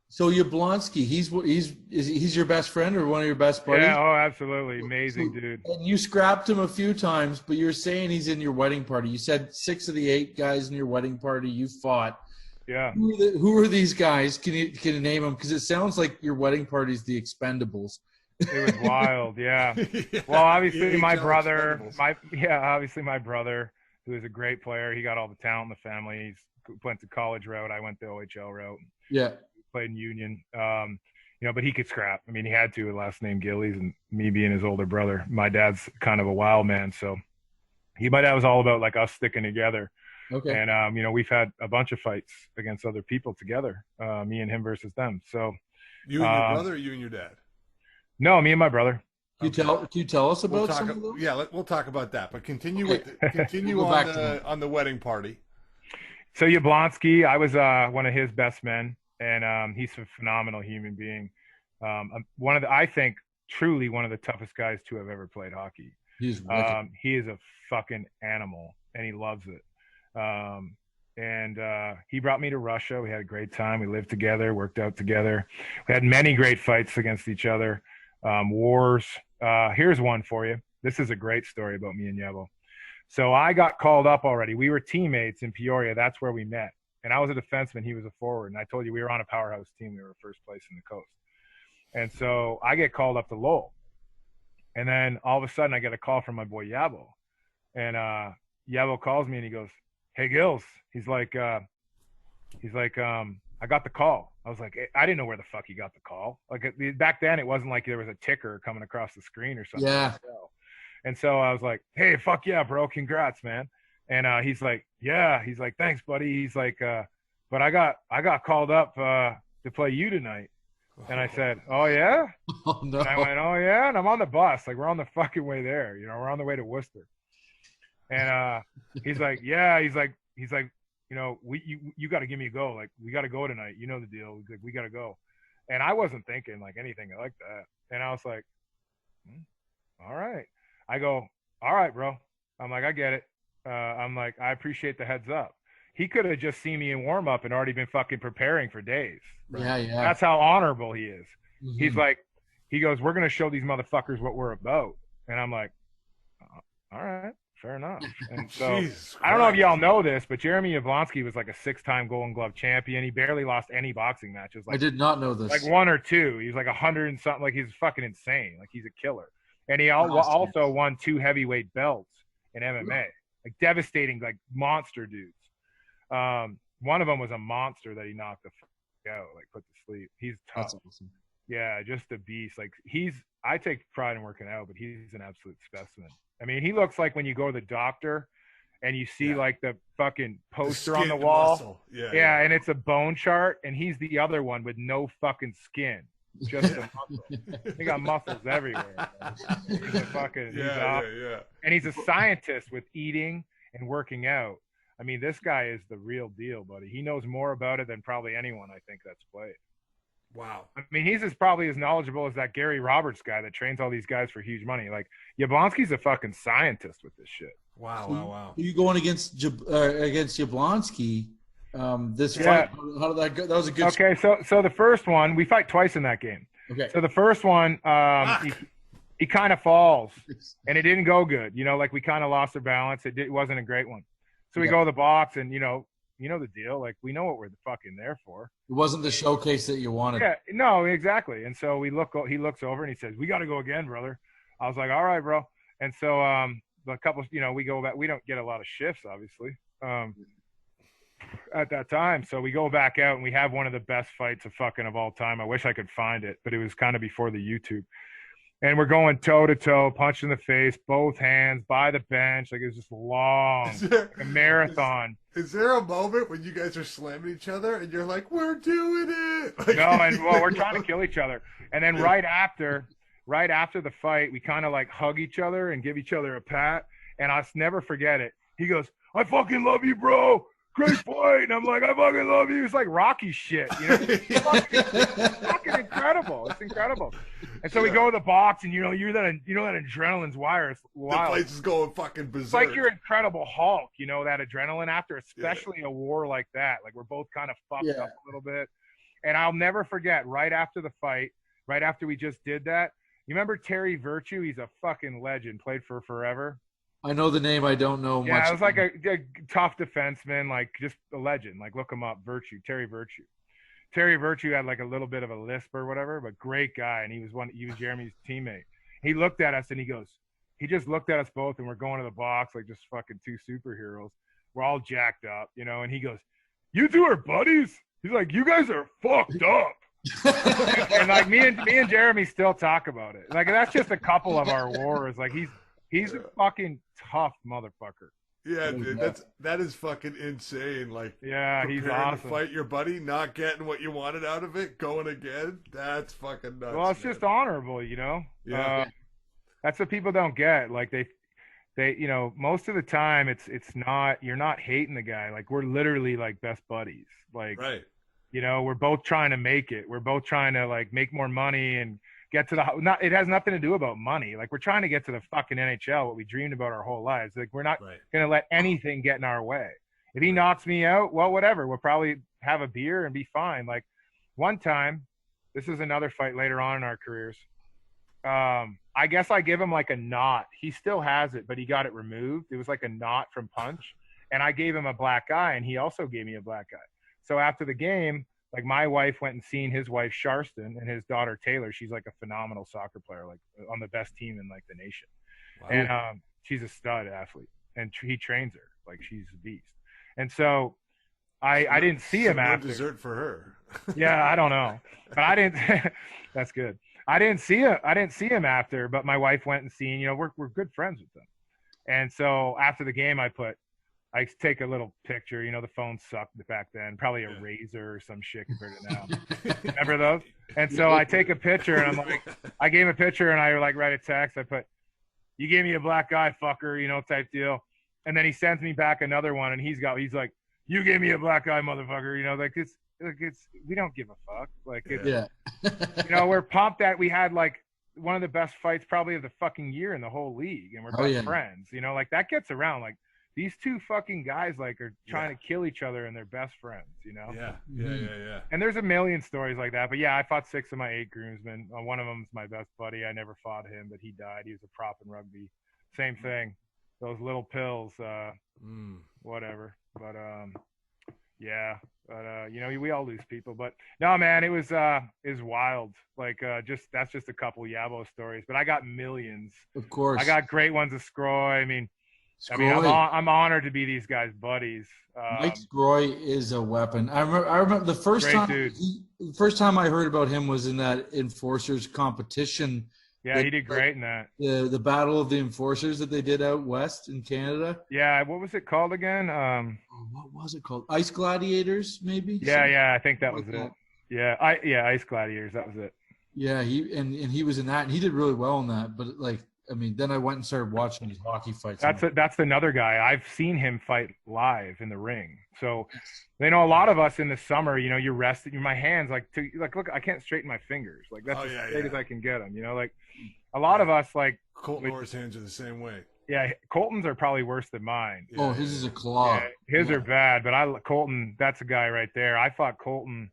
So Yablonsky, he's your best friend or one of your best buddies? Yeah, oh, absolutely. Amazing dude. And you scrapped him a few times, but you're saying he's in your wedding party. You said 6 of the 8 guys in your wedding party you fought. Yeah. Who are these guys? Can you name them? Because it sounds like your wedding party's the Expendables. It was wild, yeah. Yeah, well, obviously my NHL brother, Expendables. who is a great player. He got all the talent in the family. He went to college route. I went the OHL route. Yeah. Played in Union. But he could scrap. I mean, he had to, last name Gillies, and me being his older brother. My dad's kind of a wild man, so my dad was all about like us sticking together. Okay. And we've had a bunch of fights against other people together, me and him versus them. So You and your brother, or you and your dad? no, me and my brother. Can you tell us about some of those? Yeah, we'll talk about that. But continue We'll go on the wedding party. So Yablonsky, I was one of his best men, and he's a phenomenal human being. I think truly one of the toughest guys to have ever played hockey. He's wicked. He is a fucking animal, and he loves it. He brought me to Russia. We had a great time. We lived together, worked out together. We had many great fights against each other, wars. Here's one for you. This is a great story about me and Yabo. So I got called up already. We were teammates in Peoria. That's where we met. And I was a defenseman. He was a forward. And I told you we were on a powerhouse team. We were first place in the coast. And so I get called up to Lowell. And then all of a sudden I get a call from my boy Yabo. And Yabo calls me and he goes, "Hey, Gills." He's like, I got the call. I was like, I didn't know where the fuck he got the call. Like back then it wasn't like there was a ticker coming across the screen or something. Yeah. And so I was like, "Hey, fuck yeah, bro. Congrats, man." And he's like, "Yeah." He's like, "Thanks, buddy." He's like, "But I got called up to play you tonight." And I said, "Oh, yeah?" Oh, no. And I went, "Oh, yeah?" And I'm on the bus. Like, we're on the fucking way there. We're on the way to Worcester. And he's like, "Yeah." He's like, you got to give me a go. Like, we got to go tonight. You know the deal. He's like, "We got to go." And I wasn't thinking like anything like that. And I was like, all right. I go, "All right, bro." I'm like, "I get it." I'm like, "I appreciate the heads up." He could have just seen me in warm up and already been fucking preparing for days. Yeah, yeah. That's how honorable he is. Mhm. He's like, he goes, "We're going to show these motherfuckers what we're about." And I'm like, all right, fair enough. And so I don't know if y'all know this, but Jeremy Yablonsky was like a 6-time Golden Glove champion. He barely lost any boxing matches. Like, I did not know this. Like 1 or 2. He's like 100 and something. Like, he's fucking insane. Like, he's a killer. And he also won 2 heavyweight belts in MMA. Like, devastating, like monster dudes. One of them was a monster that he knocked the fuck out, like put to sleep. He's tough. That's awesome. Yeah, just a beast. Like, I take pride in working out, but he's an absolute specimen. I mean, he looks like when you go to the doctor and you see like the fucking poster on the wall. Yeah, and it's a bone chart, and he's the other one with no fucking skin. Just a muscle. He got muscles everywhere. He's a fucking and he's a scientist with eating and working out. I mean, this guy is the real deal, buddy. He knows more about it than probably anyone I think that's played. Wow. I mean, he's probably as knowledgeable as that Gary Roberts guy that trains all these guys for huge money. Like, Yablonsky's a fucking scientist with this shit. Wow, So wow. you going against Yablonsky? This fight, how did that go? That was a good. Okay, so the first one, we fight twice in that game. Okay. So the first one, he kind of falls, and it didn't go good. Like, we kind of lost our balance. It wasn't a great one. So we go to the box, and you know the deal. Like, we know what we're fucking there for. It wasn't the showcase that you wanted. Yeah, no, exactly. And so he looks over and he says, "We got to go again, brother." I was like, "All right, bro." And so a couple, we go back. We don't get a lot of shifts, obviously, at that time. So we go back out and we have one of the best fights of all time. I wish I could find it, but it was kind of before the YouTube. And we're going toe to toe, punch in the face, both hands by the bench. Like, it was just long, like a marathon. Is there a moment when you guys are slamming each other and you're like, "We're doing it"? Like, no, and we're trying to kill each other. And then right after the fight, we kind of like hug each other and give each other a pat. And I'll never forget it. He goes, "I fucking love you, bro. great fight. And I'm like, I fucking love you. It's like Rocky shit, you know? It's fucking incredible. It's incredible. And so we go to the box, and you're that adrenaline's wild. The place is going fucking berserk. It's like you're Incredible Hulk, that adrenaline after, especially a war like that. Like we're both kind of fucked up a little bit. And I'll never forget, right after the fight, right after we just did that, you remember Terry Virtue? He's a fucking legend, played for forever. I know the name. I don't know much. Yeah, it was like a tough defenseman, like just a legend. Like look him up, Terry Virtue. Terry Virtue had like a little bit of a lisp or whatever, but great guy. And he was Jeremy's teammate. He looked at us and he just looked at us both, and we're going to the box like just fucking two superheroes. We're all jacked up, and he goes, "You two are buddies?" He's like, "You guys are fucked up." And like me and Jeremy still talk about it. Like that's just a couple of our wars. Like he's a fucking tough motherfucker. Yeah, dude, that is fucking insane. Like, yeah, he's awesome. To fight your buddy, not getting what you wanted out of it, going again. That's fucking nuts. Well, it's just honorable, Yeah. That's what people don't get. Like they most of the time it's not, you're not hating the guy. Like we're literally like best buddies. Like, right. We're both trying to make it. We're both trying to like make more money and get to it has nothing to do about money. Like we're trying to get to the fucking NHL, what we dreamed about our whole lives. Like we're not going to let anything get in our way. If he knocks me out, well, whatever. We'll probably have a beer and be fine. Like one time, this is another fight later on in our careers. I guess I give him like a knot. He still has it, but he got it removed. It was like a knot from punch. And I gave him a black eye, and he also gave me a black eye. So after the game, like my wife went and seen his wife Sharston and his daughter Taylor. She's like a phenomenal soccer player, like on the best team in like the nation. Wow. And she's a stud athlete, and he trains her like she's a beast. And so I didn't see him after. Dessert for her. Yeah, I don't know, but I didn't. That's good. I didn't see him after, but my wife went and seen. We're good friends with them. And so after the game, I take a little picture. The phone sucked back then, probably a Razor or some shit compared to now. Remember those? And so I take a picture, and I'm like, I gave him a picture, and I like write a text. I put, "You gave me a black eye, fucker," type deal. And then he sends me back another one, and he's like, "You gave me a black eye, motherfucker," like it's we don't give a fuck. Like we're pumped that we had like one of the best fights probably of the fucking year in the whole league, and we're best friends. Like that gets around. Like these two fucking guys like are trying to kill each other, and they're best friends. Yeah. And there's a million stories like that. But yeah, I fought 6 of my 8 groomsmen. One of them's my best buddy. I never fought him, but he died. He was a prop in rugby. Same thing. Those little pills. Whatever. But yeah. But we all lose people. But no, man, it was wild. Like that's just a couple Yabo stories. But I got millions. Of course. I got great ones of Scroy. I mean, I'm honored to be these guys' buddies. Mike Scroy is a weapon. I remember the first time I heard about him was in that Enforcers competition. Yeah, he did great in that. The Battle of the Enforcers that they did out west in Canada. Yeah, what was it called again? What was it called? Ice Gladiators, maybe? Yeah, I think that was it. Yeah, Ice Gladiators, that was it. Yeah, he was in that, and he did really well in that. But then I went and started watching these hockey fights. That's another guy. I've seen him fight live in the ring. So, a lot of us in the summer, you're rested. My hands, look, I can't straighten my fingers. Like that's as straight as I can get them. Like a lot of us, like Colton Orr's hands are the same way. Yeah, Colton's are probably worse than mine. His is a claw. Yeah, his are bad, but Colton, that's a guy right there. I fought Colton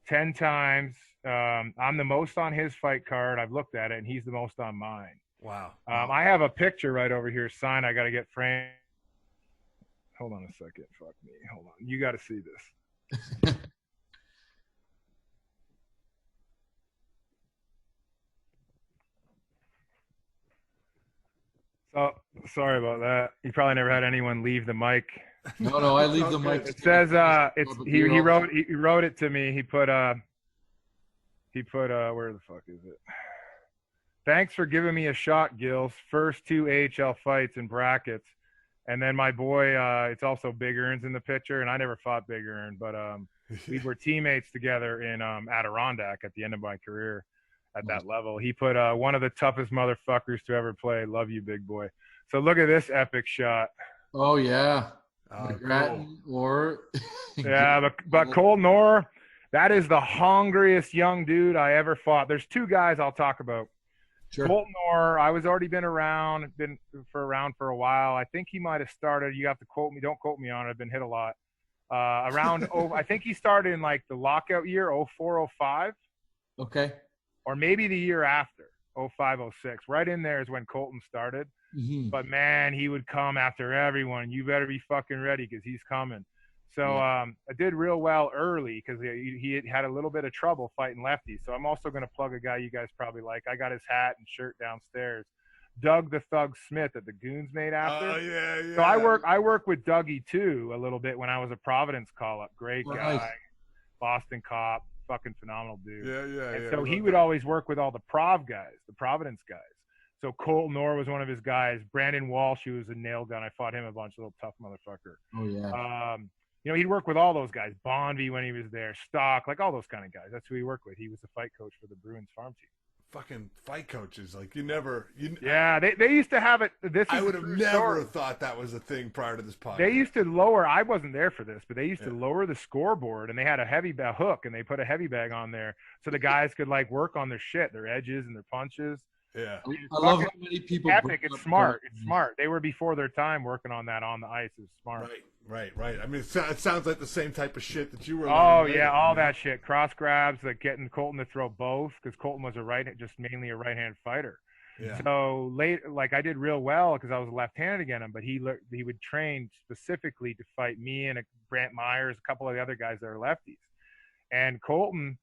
10 times. I'm the most on his fight card. I've looked at it, and he's the most on mine. Wow. I have a picture right over here signed. I got to get framed. Hold on a second. Fuck me. Hold on. You got to see this. So sorry about that. You probably never had anyone leave the mic. No, I leave the mic. It says he wrote it to me. He put where the fuck is it? Thanks for giving me a shot, Gills. First 2 AHL fights in brackets. And then my boy, it's also Big Earn's in the picture, and I never fought Big Earn, but we were teammates together in Adirondack at the end of my career at that level. He put one of the toughest motherfuckers to ever play. Love you, big boy. So look at this epic shot. Oh, yeah. McGrattan or yeah, but Colton Orr, that is the hungriest young dude I ever fought. There's two guys I'll talk about. Sure. Colton Orr, I was already been around for a while. I think he might have started. You have to quote me. Don't quote me on it. I've been hit a lot. I think he started in like the lockout year, 04, 05. Okay. Or maybe the year after, 05, 06. Right in there is when Colton started. Mm-hmm. But, man, he would come after everyone. You better be fucking ready because he's coming. So I did real well early because he had a little bit of trouble fighting lefties. So I'm also going to plug a guy you guys probably like. I got his hat and shirt downstairs. Doug the Thug Smith that the Goons made after. Oh, yeah. So I work with Dougie, too, a little bit when I was a Providence call-up. Great guy. Nice. Boston cop. Fucking phenomenal dude. Yeah. So he would always work with all the the Providence guys. So Colton Orr was one of his guys. Brandon Walsh, he was a nail gun. I fought him a bunch, little tough motherfucker. Oh, yeah. He'd work with all those guys. Bonvy when he was there. Stock, like all those kind of guys. That's who he worked with. He was the fight coach for the Bruins farm team. Fucking fight coaches. Like, they used to have it. I would have never thought that was a thing prior to this podcast. They used to lower, I wasn't there for this, but they used to lower the scoreboard, and they had a hook, and they put a heavy bag on there so the guys could like work on their shit, their edges and their punches. Yeah. I love how many people. Epic. It's smart. It's smart. They were before their time working on that on the ice. It's smart. Right. I mean, it sounds like the same type of shit that you were. Oh yeah, all that shit. Cross grabs, like getting Colton to throw both because Colton was mainly a right-hand fighter. Yeah. So I did real well because I was left-handed against him, but he would train specifically to fight me and Brant Myers, a couple of the other guys that are lefties. And Colton,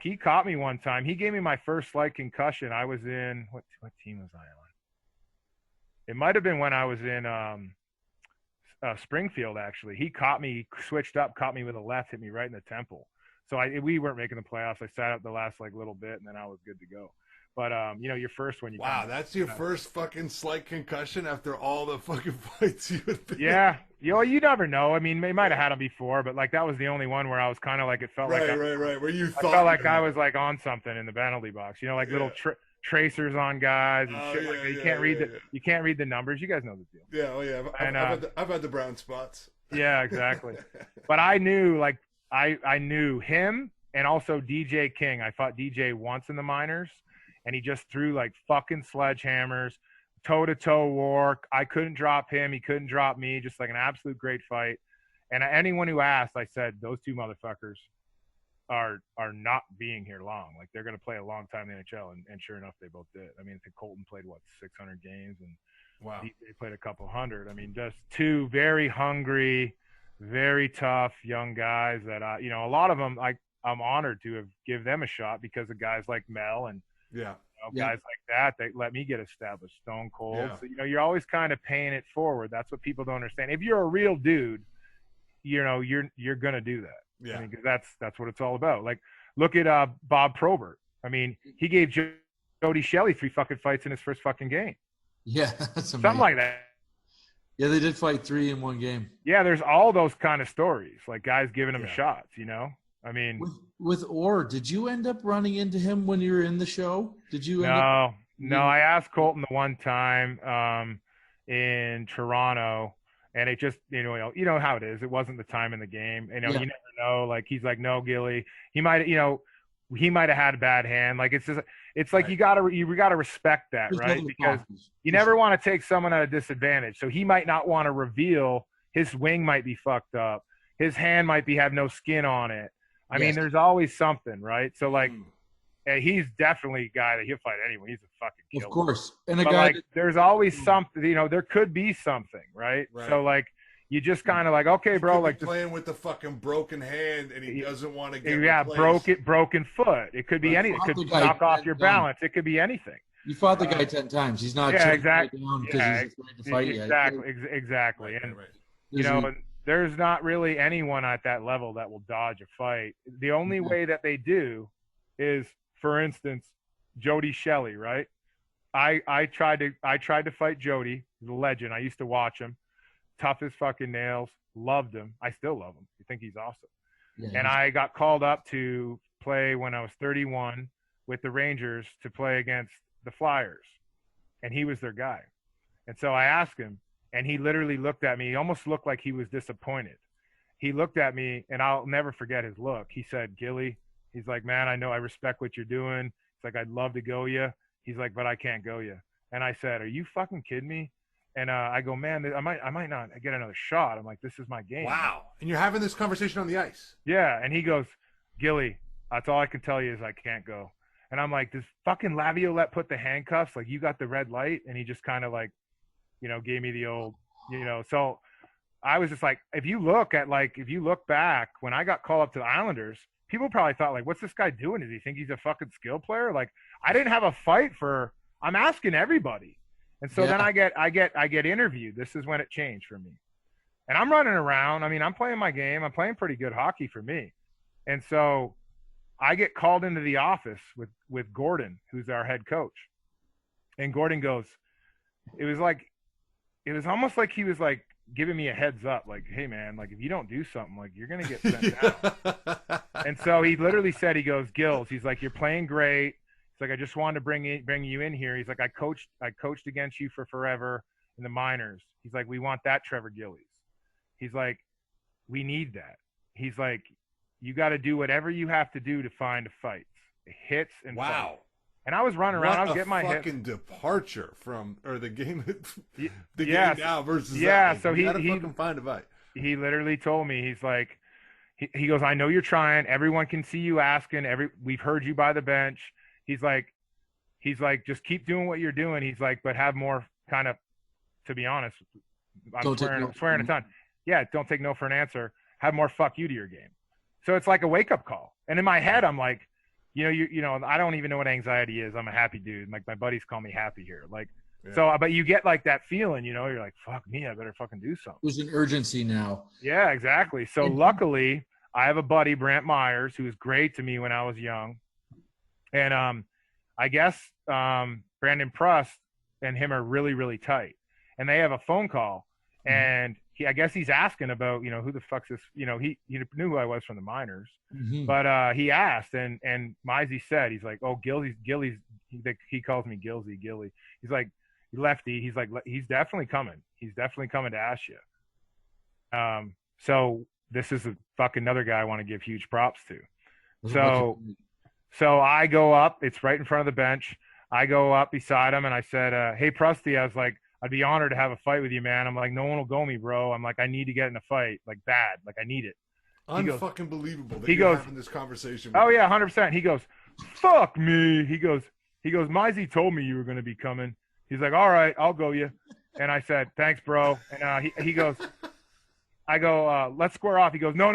he caught me one time. He gave me my first slight concussion. I was in what team was I on? It might have been when I was in Springfield, actually. He caught me, switched up, caught me with a left, hit me right in the temple. So we weren't making the playoffs. I sat out the last little bit, and then I was good to go. But your first one. Wow, that's your first fucking slight concussion after all the fucking fights you had been. Yeah, you never know. I mean, they might have had them before, but like that was the only one where I was kind of like it felt right. Where you felt like I was like on something in the penalty box. Little tracers on guys and shit like that. You can't read the numbers. You guys know the deal. Yeah, I've had the brown spots. Yeah, exactly. But I knew I knew him and also DJ King. I fought DJ once in the minors, and he just threw like fucking sledgehammers, toe-to-toe war. I couldn't drop him. He couldn't drop me. Just like an absolute great fight. And anyone who asked, I said, those two motherfuckers are not being here long. Like, they're going to play a long time in the NHL, and sure enough, they both did. I mean, I think Colton played, 600 games, and wow, they played a couple hundred. I mean, just two very hungry, very tough young guys that, a lot of them, I'm honored to give them a shot because of guys like Mel and guys like that let me get established. Stone Cold. Yeah. So, you're always kind of paying it forward. That's what people don't understand. If you're a real dude, you're going to do that. Yeah. I mean, because that's what it's all about. Like, look at Bob Probert. I mean, he gave Jody Shelley 3 fucking fights in his first fucking game. Yeah, that's amazing. Something like that. Yeah, they did fight 3 in one game. Yeah, there's all those kind of stories, like guys giving him shots, I mean, with Orr, did you end up running into him when you were in the show? Did you? No. I asked Colton the one time in Toronto, and it just you know how it is. It wasn't the time in the game. You never know. Like, he's like, no, Gilly. He might have had a bad hand. Like, it's like you gotta respect that, right? Because you never want to take someone at a disadvantage. So he might not want to reveal his wing might be fucked up. His hand might have no skin on it. I mean, there's always something, right? So, like, he's definitely a guy that he'll fight anyone. He's a fucking killer. Of course. And there's always something, there could be something, right? So, like, you just kind of like, okay, bro, like playing with the fucking broken hand, and he doesn't want to get broken foot. It could be anything. It could knock off your balance. It could be anything. You fought the guy 10 times. He's not exactly. Down because he's afraid to fight exactly. And there's not really anyone at that level that will dodge a fight. The only way that they do is, for instance, Jody Shelley, right? I tried to fight Jody, the legend. I used to watch him. Tough as fucking nails. Loved him. I still love him. I think he's awesome. Yeah, and I got called up to play when I was 31 with the Rangers to play against the Flyers. And he was their guy. And so I asked him, And he literally looked at me. He almost looked like he was disappointed. He looked at me, and I'll never forget his look. He said, Gilly, he's like, man, I know I respect what you're doing. He's like, I'd love to go you. He's like, but I can't go you. And I said, are you fucking kidding me? And I go, man, I might not get another shot. I'm like, this is my game. Wow. And you're having this conversation on the ice. Yeah. And he goes, Gilly, that's all I can tell you is I can't go. And I'm like, does fucking Laviolette put the handcuffs? Like, you got the red light? And he just kind of like, gave me the old, so I was just like, if you look back, when I got called up to the Islanders, people probably thought, like, what's this guy doing? Does he think he's a fucking skill player? Like, I didn't have a fight I'm asking everybody. And so then I get interviewed. This is when it changed for me. And I'm running around. I mean, I'm playing my game. I'm playing pretty good hockey for me. And so I get called into the office with Gordon, who's our head coach. And Gordon goes, it was almost like he was like giving me a heads up, like, hey man, like if you don't do something, like you're going to get sent down. And so he literally said, he goes, Gills, he's like, you're playing great. He's like, I just wanted to bring you in here. He's like, I coached against you for forever in the minors. He's like, we want that Trevor Gillies. He's like, we need that. He's like, you got to do whatever you have to do to find fights, hits and wow. Fights. And I was running around. I was getting my hits. Fucking departure from the game. Game now versus yeah. That. So he fucking find a fight. He literally told me, he's like, he goes, I know you're trying. Everyone can see you asking. We've heard you by the bench. He's like, just keep doing what you're doing. He's like, but have more kind of, to be honest, I'm swearing a ton. Yeah, don't take no for an answer. Have more fuck you to your game. So it's like a wake up call. And in my head, I'm like, I don't even know what anxiety is. I'm a happy dude. Like my buddies call me happy here. Like, yeah. So, but you get like that feeling, you're like, fuck me, I better fucking do something. There's an urgency now. Yeah, exactly. So luckily I have a buddy, Brant Myers, who was great to me when I was young. And I guess Brandon Prust and him are really, really tight. And they have a phone call. And I guess he's asking about, who the fuck's this, he knew who I was from the minors, but he asked, and Mizey said, he's like, oh, Gillies, he calls me Gilly. He's like, lefty. He's like, he's definitely coming. He's definitely coming to ask you. So this is a fucking another guy I want to give huge props to. So I go up, it's right in front of the bench. I go up beside him and I said, hey, Prusty, I was like, I'd be honored to have a fight with you, man. I'm like, no one will go me, bro. I'm like, I need to get in a fight, like bad, like I need it. Unfucking believable that you're having this conversation. Oh yeah, 100%. He goes, fuck me. He goes, Mizey told me you were going to be coming. He's like, all right, I'll go you. And I said, thanks, bro. And he goes, I go, let's square off. He goes, no,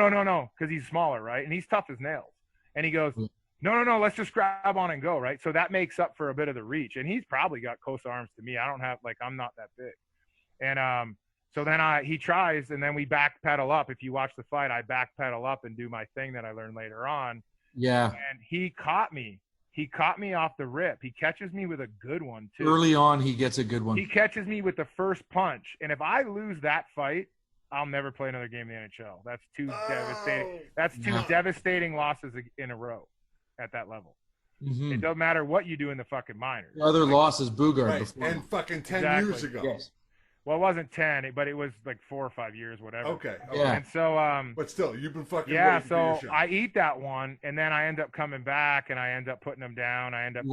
because he's smaller, right? And he's tough as nails. And he goes, no, let's just grab on and go, right? So that makes up for a bit of the reach. And he's probably got close arms to me. I don't have, like, I'm not that big. And so then he tries, and then we backpedal up. If you watch the fight, I backpedal up and do my thing that I learned later on. Yeah. And he caught me. He caught me off the rip. He catches me with a good one, too. Early on, he gets a good one. He catches me with the first punch. And if I lose that fight, I'll never play another game in the NHL. That's two devastating. That's two devastating losses in a row at that level. It doesn't matter what you do in the fucking minors. The other loss is Bugard. Right. And fucking 10 years ago. Yes. Well, it wasn't 10, but it was like 4 or 5 years, whatever. Okay. Yeah. And so, but still, you've been fucking. Yeah. So I eat that one, and then I end up coming back, and I end up putting him down. I end up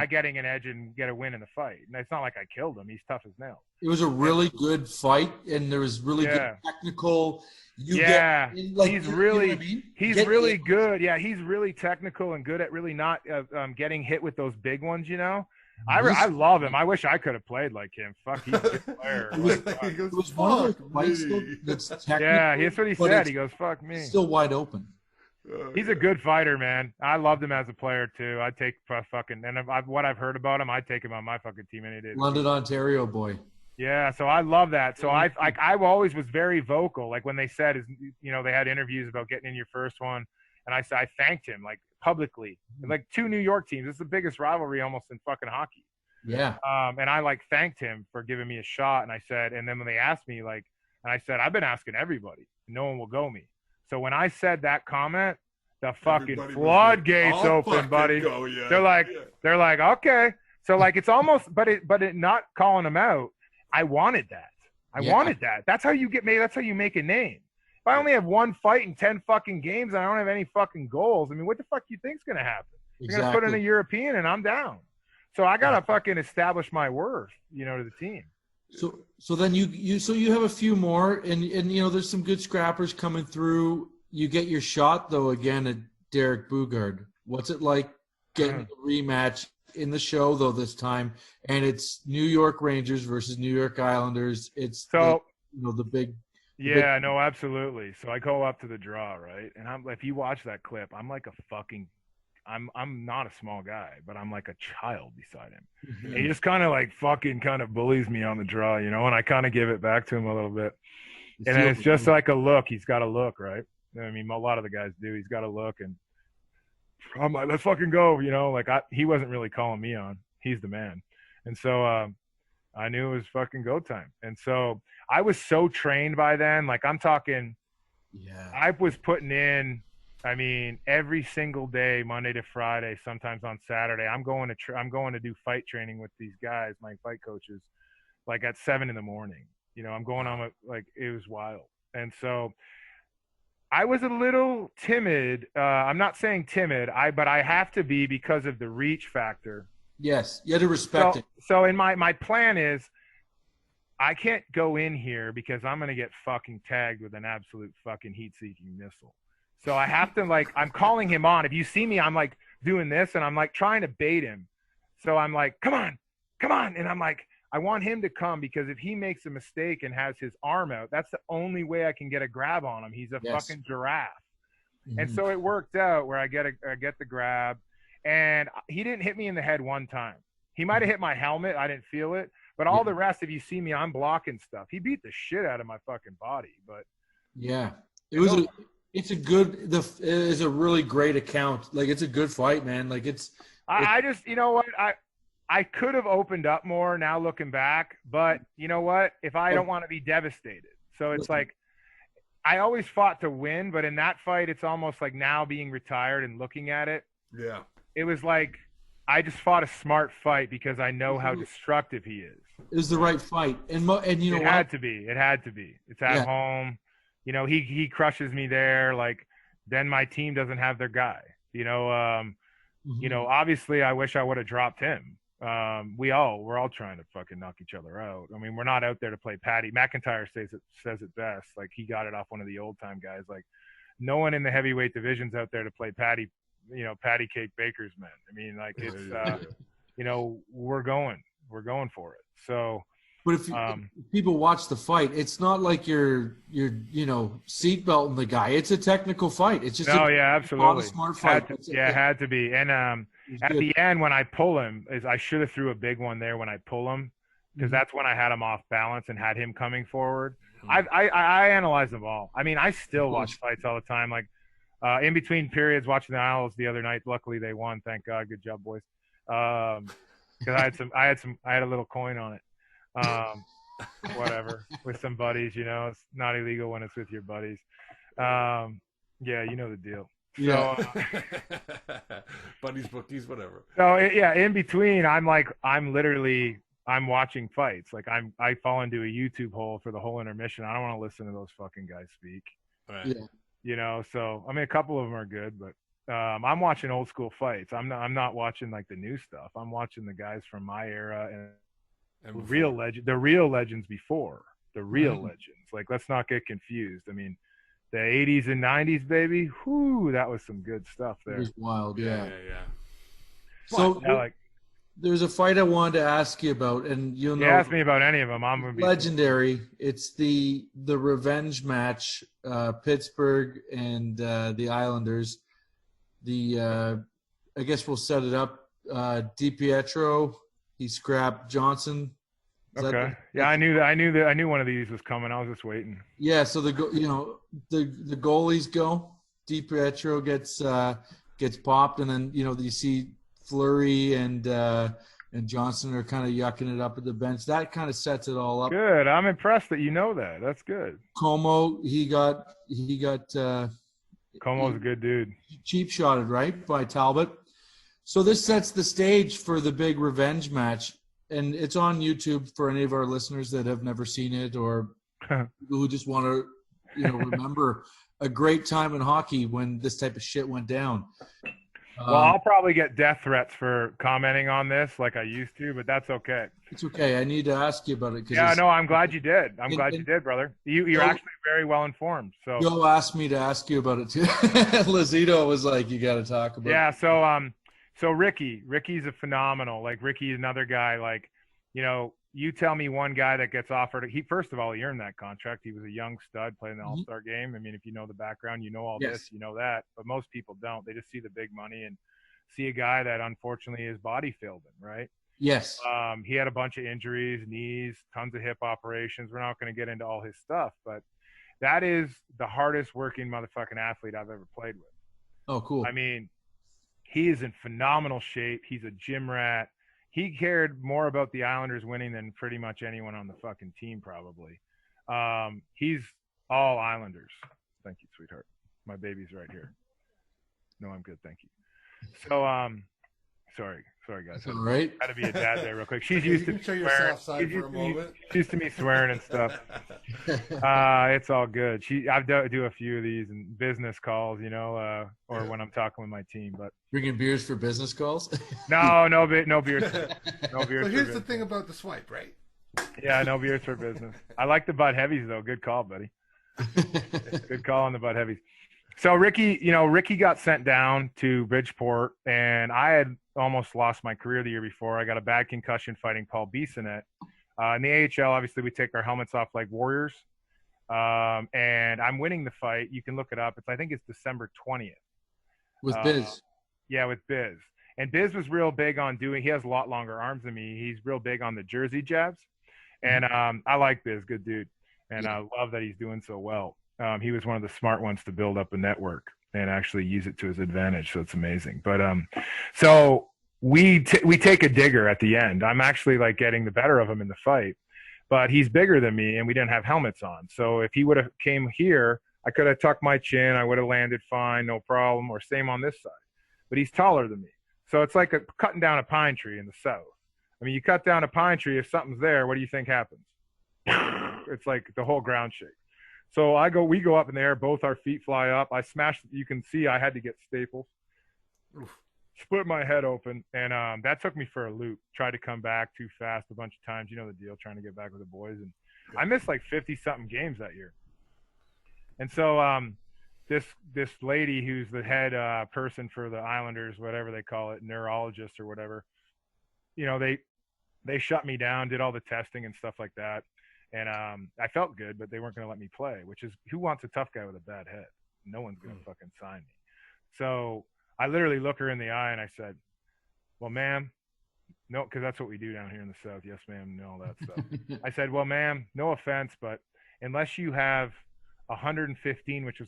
getting an edge and get a win in the fight. And it's not like I killed him; he's tough as nails. It was a really good fight, and there was really good technical. He's really, I mean? He's really good. Yeah, he's really technical and good at really not getting hit with those big ones. I love him. I wish I could have played like him. Fuck, he's a good player. It was one of those fights that's technical. Yeah, that's what he said. He goes, "Fuck me." Still wide open. He's a good fighter, man. I loved him as a player too. I'd take what I've heard about him, I'd take him on my fucking team any day. London, Ontario boy. Yeah, so I love that. So I always was very vocal. Like when they said, they had interviews about getting in your first one, and I thanked him like publicly. Like 2 New York teams. It's the biggest rivalry almost in fucking hockey. Yeah. And I like thanked him for giving me a shot. And I said, and then when they asked me, like, and I said, I've been asking everybody. No one will go me. So when I said that comment, the fucking floodgates open, buddy. They're like, okay. So like it's almost, but it not calling them out. I wanted that. I wanted that. That's how you get made. That's how you make a name. If I only have one fight in 10 fucking games and I don't have any fucking goals, I mean, what the fuck do you think's going to happen? You're going to put in a European and I'm down. So I got to fucking establish my worth, to the team. So then you have a few more and there's some good scrappers coming through. You get your shot though again at Derek Bugard. What's it like getting a rematch in the show though this time? And it's New York Rangers versus New York Islanders. It's the big. Yeah, no, absolutely. So I go up to the draw, right? And if you watch that clip, I'm like I'm not a small guy, but I'm like a child beside him. Mm-hmm. And he just kind of bullies me on the draw, and I kind of give it back to him a little bit. And then it's just like a look. He's got a look, right? I mean, a lot of the guys do. He's got a look, and I'm like, let's fucking go, he wasn't really calling me on. He's the man. And so I knew it was fucking go time. And so I was so trained by then. Like I'm talking, I was putting in, I mean, every single day, Monday to Friday, sometimes on Saturday, I'm going to do fight training with these guys, my fight coaches, like at 7 a.m. I'm going on it was wild. And so I was a little timid. I'm not saying timid, but I have to be because of the reach factor. Yes, you had to respect it. So in my plan is I can't go in here because I'm going to get fucking tagged with an absolute fucking heat-seeking missile. So I have to I'm calling him on. If you see me, I'm like doing this and I'm like trying to bait him. So I'm like, come on. And I'm like, I want him to come because if he makes a mistake and has his arm out, that's the only way I can get a grab on him. He's a fucking giraffe. Mm-hmm. And so it worked out where I get the grab and he didn't hit me in the head one time. He might've hit my helmet. I didn't feel it, but all the rest, if you see me, I'm blocking stuff. He beat the shit out of my fucking body, but it's a really great account. Like it's a good fight, man. Like I just, what? I could have opened up more now looking back, but you know what? If I don't want to be devastated. So it's like, I always fought to win, but in that fight, it's almost like now being retired and looking at it. Yeah. It was like, I just fought a smart fight because I know how destructive he is. It was the right fight. And it had to be. It's at home. He crushes me there. Like, then my team doesn't have their guy. Obviously I wish I would have dropped him. We're all trying to fucking knock each other out. I mean, we're not out there to play Patty. McIntyre says it best. Like he got it off one of the old time guys. Like no one in the heavyweight division's out there to play Patty Cake Baker's men. I mean, like it's we're going for it. So but if people watch the fight, it's not like you're seatbelting the guy. It's a technical fight. It's just absolutely a smart fight. It had to be. And at the end when I pull him, I should have threw a big one there when I pull him because that's when I had him off balance and had him coming forward. I analyze them all. I mean, I still watch fights all the time. Like in between periods, watching the Isles the other night. Luckily, they won. Thank God. Good job, boys. Because I had a little coin on it. Whatever with some buddies, it's not illegal when it's with your buddies. You know the deal. So, buddies, bookies, whatever. So in between, I'm watching fights. Like I fall into a YouTube hole for the whole intermission. I don't want to listen to those fucking guys speak. Right. Yeah. So I mean, a couple of them are good, but I'm watching old school fights. I'm not watching like the new stuff. I'm watching the guys from my era and the real legends before the real legends. Like, let's not get confused. I mean, the 80s and 90s, baby. Whoo, that was some good stuff there. It was wild, yeah. So there's a fight I wanted to ask you about, and you'll know. Ask me about any of them. I'm gonna be legendary. It's the revenge match, Pittsburgh and the Islanders. I guess we'll set it up. DiPietro. He scrapped Johnson. Okay. I knew one of these was coming. I was just waiting. Yeah. So the goalies go. DiPietro gets popped, and then you see Fleury and Johnson are kind of yucking it up at the bench. That kind of sets it all up. Good. I'm impressed that you know that. That's good. Como, he got. Como's a good dude. Cheap shotted right by Talbot. So this sets the stage for the big revenge match. and it's on YouTube for any of our listeners that have never seen it or who just want to, remember a great time in hockey when this type of shit went down. Well, I'll probably get death threats for commenting on this like I used to, but that's okay. It's okay. I need to ask you about it. Yeah, no, I'm glad you did. I'm glad you did, brother. You're actually very well informed. So Joe asked me to ask you about it too. Lazito was like, "You got to talk about." Yeah, so Ricky's a phenomenal. Like Ricky's another guy. Like, you tell me one guy that gets offered. First of all, he earned that contract. He was a young stud playing the All-Star game. I mean, if you know the background, you know all this, you know that. But most people don't. They just see the big money and see a guy that unfortunately his body failed him, right? Yes. He had a bunch of injuries, knees, tons of hip operations. We're not going to get into all his stuff, but that is the hardest working motherfucking athlete I've ever played with. Oh, cool. I mean, he is in phenomenal shape. He's a gym rat. He cared more about the Islanders winning than pretty much anyone on the fucking team, probably. He's all Islanders. Thank you, sweetheart. My baby's right here. No, I'm good. Thank you. So, sorry, guys. That's all right. Had to be a dad there real quick. She's used to show your soft side for a moment. She's used to me swearing and stuff. It's all good. I do a few of these and business calls, or when I'm talking with my team. But bringing beers for business calls? No beers. No beers. So here's the thing about the swipe, right? Yeah, no beers for business. I like the Bud Heavies though. Good call, buddy. Good call on the Bud Heavies. So Ricky got sent down to Bridgeport, and I had almost lost my career the year before. I got a bad concussion fighting Paul Bissonnette. In the AHL, obviously, we take our helmets off like warriors, and I'm winning the fight. You can look it up. I think it's December 20th. With Biz. Yeah, with Biz. And Biz was real big on he has a lot longer arms than me. He's real big on the jersey jabs. And I like Biz, good dude. And I love that he's doing so well. He was one of the smart ones to build up a network and actually use it to his advantage. So it's amazing. But so we take a digger at the end. I'm actually like getting the better of him in the fight, but he's bigger than me and we didn't have helmets on. So if he would have came here, I could have tucked my chin. I would have landed fine, no problem, or same on this side. But he's taller than me. So it's like cutting down a pine tree in the South. I mean, you cut down a pine tree, if something's there, what do you think happens? It's like the whole ground shakes. So we go up in the air, both our feet fly up. I smashed, you can see I had to get staples. Oof. Split my head open, and that took me for a loop. Tried to come back too fast a bunch of times. You know the deal, trying to get back with the boys. And I missed like 50-something games that year. And so this lady who's the head person for the Islanders, whatever they call it, neurologist or whatever, they shut me down, did all the testing and stuff like that. And I felt good, but they weren't going to let me play, which is, who wants a tough guy with a bad head? No one's going to fucking sign me. So I literally look her in the eye and I said, well, ma'am, no, because that's what we do down here in the South. Yes, ma'am, and all that stuff. I said, well, ma'am, no offense, but unless you have 115, which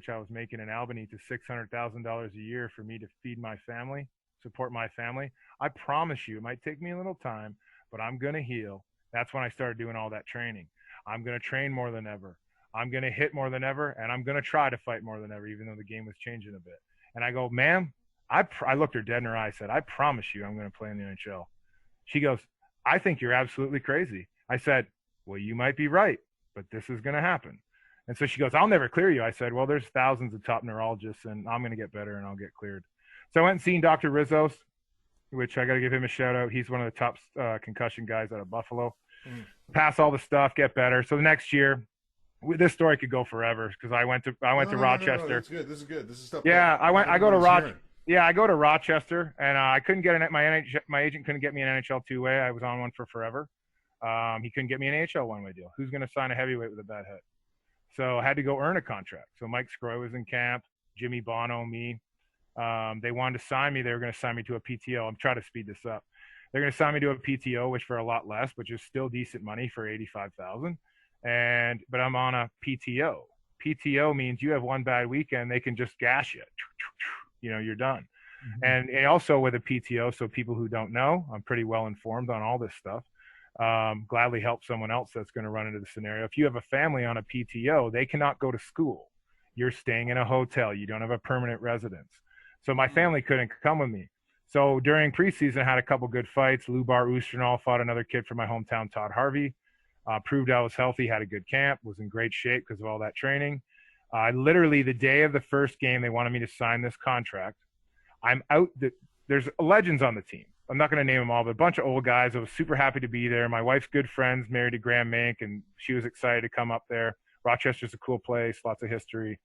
I was making in Albany, to $600,000 a year for me to feed my family, support my family, I promise you, it might take me a little time, but I'm going to heal. That's when I started doing all that training. I'm going to train more than ever. I'm going to hit more than ever, and I'm going to try to fight more than ever, even though the game was changing a bit. And I go, ma'am, I looked her dead in her eye. I said, I promise you I'm going to play in the NHL. She goes, I think you're absolutely crazy. I said, well, you might be right, but this is going to happen. And so she goes, I'll never clear you. I said, well, there's thousands of top neurologists, and I'm going to get better, and I'll get cleared. So I went and seen Dr. Rizos, which I got to give him a shout out. He's one of the top concussion guys out of Buffalo. Pass all the stuff, get better. So the next year, this story could go forever because I went to Rochester. No, that's good. This is good. This is stuff. Yeah, I go to Rochester. Yeah, I go to Rochester, and I couldn't get my agent couldn't get me an NHL two-way. I was on one for forever. He couldn't get me an NHL one-way deal. Who's going to sign a heavyweight with a bad head? So I had to go earn a contract. So Mike Scroy was in camp, Jimmy Bono, me. They wanted to sign me. They were going to sign me to a PTO. I'm trying to speed this up. They're going to sign me to a PTO, which for a lot less, which is still decent money for $85,000. But I'm on a PTO. PTO means you have one bad weekend, they can just gas you. You're done. Mm-hmm. And also with a PTO, so people who don't know, I'm pretty well informed on all this stuff. Gladly help someone else that's going to run into the scenario. If you have a family on a PTO, they cannot go to school. You're staying in a hotel. You don't have a permanent residence. So my family couldn't come with me. So during preseason, I had a couple good fights. Lubar Usternal fought another kid from my hometown, Todd Harvey. Proved I was healthy, had a good camp, was in great shape because of all that training. Literally the day of the first game, they wanted me to sign this contract. I'm out. There's legends on the team. I'm not going to name them all, but a bunch of old guys. I was super happy to be there. My wife's good friends married to Graham Mink, and she was excited to come up there. Rochester's a cool place, lots of history.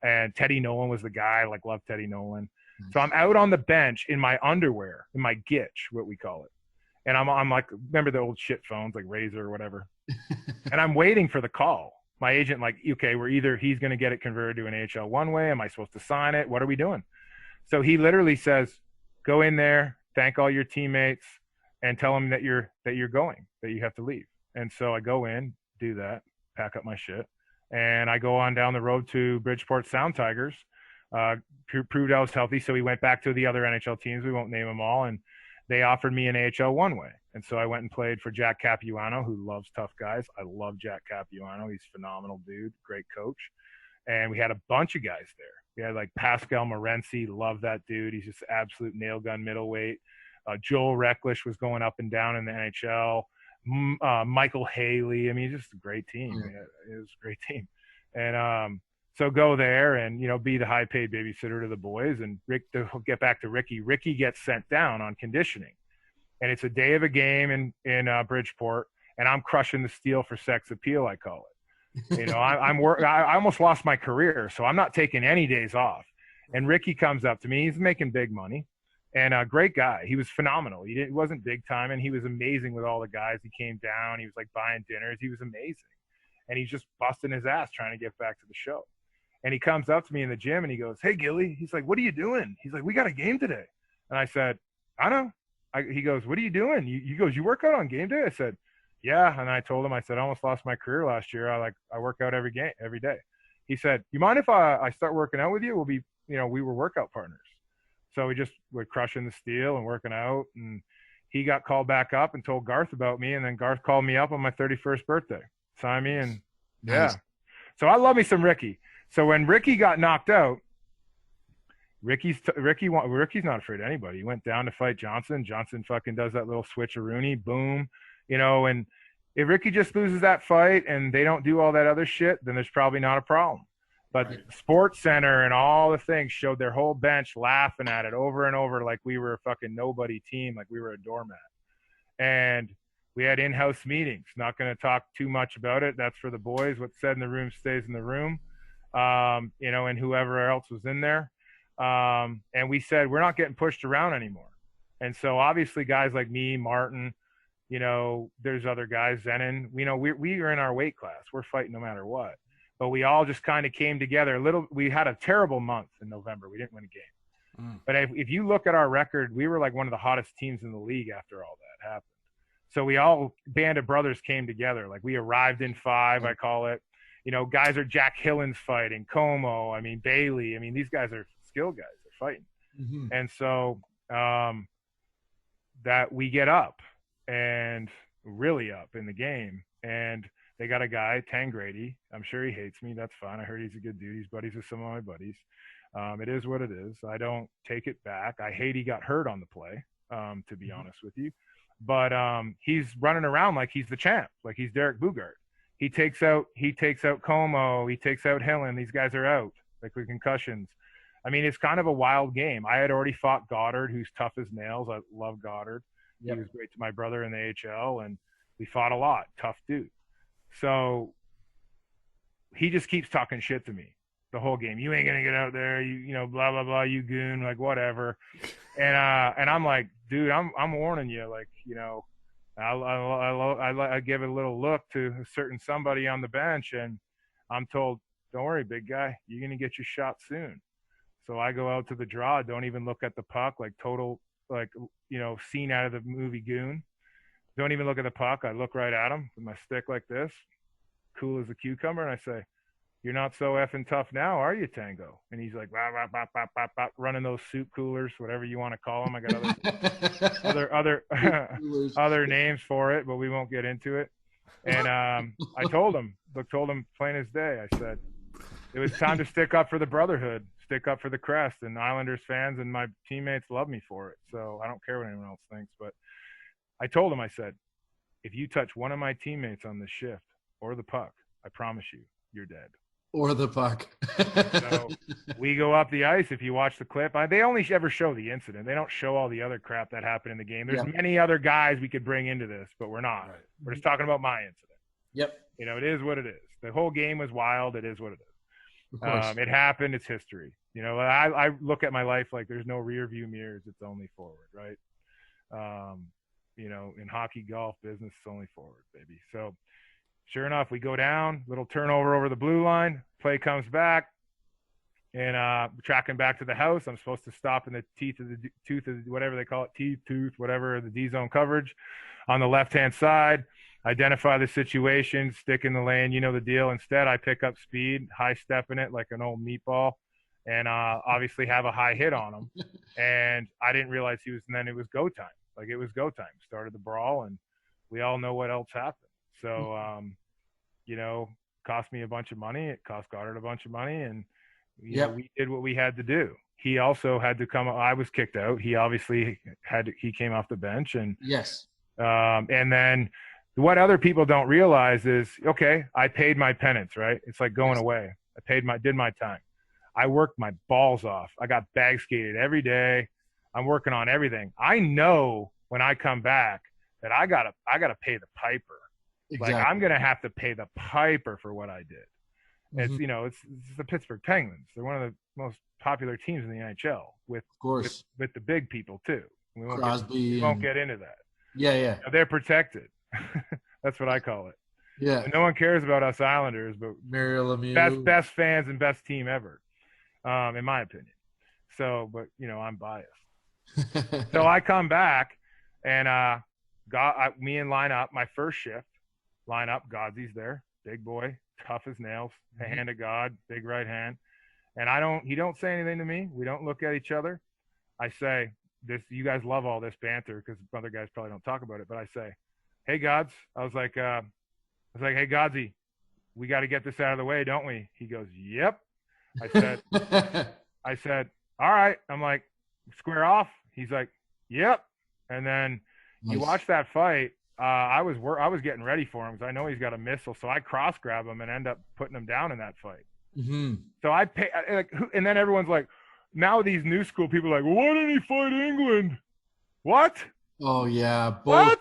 And Teddy Nolan was the guy. I love Teddy Nolan. So I'm out on the bench in my underwear, in my gitch, what we call it. And I'm like, remember the old shit phones, like Razor or whatever. And I'm waiting for the call. My agent, okay, he's going to get it converted to an AHL one way. Am I supposed to sign it? What are we doing? So he literally says, go in there, thank all your teammates, and tell them that you're going, that you have to leave. And so I go in, do that, pack up my shit, and I go on down the road to Bridgeport Sound Tigers. Proved I was healthy, so we went back to the other NHL teams. We won't name them all, and they offered me an AHL one way. And so I went and played for Jack Capuano, who loves tough guys. I love Jack Capuano. He's a phenomenal dude, great coach. And we had a bunch of guys there. We had Pascal Morency, love that dude. He's just absolute nail gun middleweight. Joel Recklish was going up and down in the NHL. Michael Haley. I mean, just a great team. It was a great team. And so go there and, be the high-paid babysitter to the boys. And to get back to Ricky, Ricky gets sent down on conditioning. And it's a day of a game in Bridgeport, and I'm crushing the steel for sex appeal, I call it. I almost lost my career, so I'm not taking any days off. And Ricky comes up to me. He's making big money, and a great guy. He was phenomenal. He wasn't big time, and he was amazing with all the guys. He came down. He was buying dinners. He was amazing, and he's just busting his ass trying to get back to the show. And he comes up to me in the gym, and he goes, "Hey, Gilly." He's like, "What are you doing?" He's like, "We got a game today." And I said, "I know." He goes, "What are you doing?" He goes, "You work out on game day?" I said, "Yeah." And I told him, I said, "I almost lost my career last year. I work out every day." He said, "You mind if I start working out with you? We'll be, we were workout partners." So we just were crushing the steel and working out. And he got called back up and told Garth about me. And then Garth called me up on my 31st birthday, signed me. And yeah. Nice. So I love me some Ricky. So when Ricky got knocked out, Ricky's not afraid of anybody. He went down to fight Johnson. Johnson fucking does that little switcheroony, boom, and if Ricky just loses that fight and they don't do all that other shit, then there's probably not a problem. But right. Sports Center and all the things showed their whole bench laughing at it over and over like we were a fucking nobody team, like we were a doormat. And we had in-house meetings. Not going to talk too much about it. That's for the boys. What's said in the room stays in the room, and whoever else was in there. And we said, we're not getting pushed around anymore. And so obviously guys like me, Martin, there's other guys, Zenon, we are in our weight class. We're fighting no matter what. But we all just kind of came together we had a terrible month in November. We didn't win a game. But if you look at our record, we were one of the hottest teams in the league after all that happened. So we all, band of brothers, came together. We arrived in 5, I call it. Guys are Jack Hillens fighting, Como, Bailey. These guys are skill guys. They're fighting. Mm-hmm. And so that we get up and really up in the game. And they got a guy, Tangrady. I'm sure he hates me. That's fine. I heard he's a good dude. He's buddies with some of my buddies. It is what it is. I don't take it back. I hate he got hurt on the play, to be honest with you. But he's running around like he's the champ, like he's Derek Bugart. He takes out Como. He takes out Hillen. These guys are out, with concussions. It's kind of a wild game. I had already fought Goddard, who's tough as nails. I love Goddard. Yep. He was great to my brother in the AHL, and we fought a lot. Tough dude. So he just keeps talking shit to me the whole game. You ain't gonna get out there. You blah blah blah. You goon, whatever. And I'm like, dude, I'm warning you. I give a little look to a certain somebody on the bench, and I'm told, don't worry, big guy, you're gonna get your shot soon. So I go out to the draw, don't even look at the puck, total, scene out of the movie Goon. Don't even look at the puck. I look right at him with my stick like this, cool as a cucumber, and I say, "You're not so effing tough now, are you, Tango?" And he's like, bah, bah, bah, bah, bah, bah, running those soup coolers, whatever you want to call them. I got other names for it, but we won't get into it. And I told him plain as day. I said, it was time to stick up for the brotherhood. It's stick up for the crest, and Islanders fans and my teammates love me for it. So I don't care what anyone else thinks. But I told him, I said, if you touch one of my teammates on the shift or the puck, I promise you, you're dead. Or the puck. So we go up the ice. If you watch the clip, they only ever show the incident. They don't show all the other crap that happened in the game. There's many other guys we could bring into this, but we're not. Right. We're just talking about my incident. Yep. You know, it is what it is. The whole game was wild. It is what it is. Of course. It happened. It's history. You know, I look at my life like there's no rear view mirrors. It's only forward, right? You know, in hockey, golf, business, it's only forward, baby. So sure enough, we go down, little turnover over the blue line. Play comes back, and tracking back to the house. I'm supposed to stop in the tooth of whatever they call it, tooth, whatever, the D zone coverage on the left-hand side. Identify the situation, stick in the lane, you know the deal. Instead, I pick up speed, high step in it like an old meatball, and obviously have a high hit on him. And I didn't realize he was, and then it was go time. Like, it was go time. Started the brawl, and we all know what else happened. So, you know, cost me a bunch of money. It cost Goddard a bunch of money, and you know, we did what we had to do. He also had to come. I was kicked out. He obviously he came off the bench, and and then what other people don't realize is, okay, I paid my penance, right? It's like going away. I did my time. I worked my balls off. I got bag skated every day. I'm working on everything. I know when I come back that I gotta pay the piper. Exactly. Like, I'm gonna have to pay the piper for what I did. It's, you know, it's the Pittsburgh Penguins. They're one of the most popular teams in the NHL with the big people too. We won't get into that. Yeah. You know, they're protected. That's what I call it. Yeah. And no one cares about us Islanders, but Mario Lemieux, best fans and best team ever, in my opinion. So, but you know, I'm biased. So I come back, and me and line up my first shift. Line up, Godsey's there, big boy, tough as nails, the hand of God, big right hand. And he don't say anything to me. We don't look at each other. I say, you guys love all this banter because other guys probably don't talk about it, but I say, hey, Gods. I was like, hey, Godsey, we got to get this out of the way, don't we? He goes, yep. I said, all right. I'm like, square off. He's like, yep. And then you watch that fight. I was getting ready for him because I know he's got a missile, so I cross grab him and end up putting him down in that fight. So and then everyone's like, now these new school people are like, well, why didn't he fight England? What? Oh yeah, what?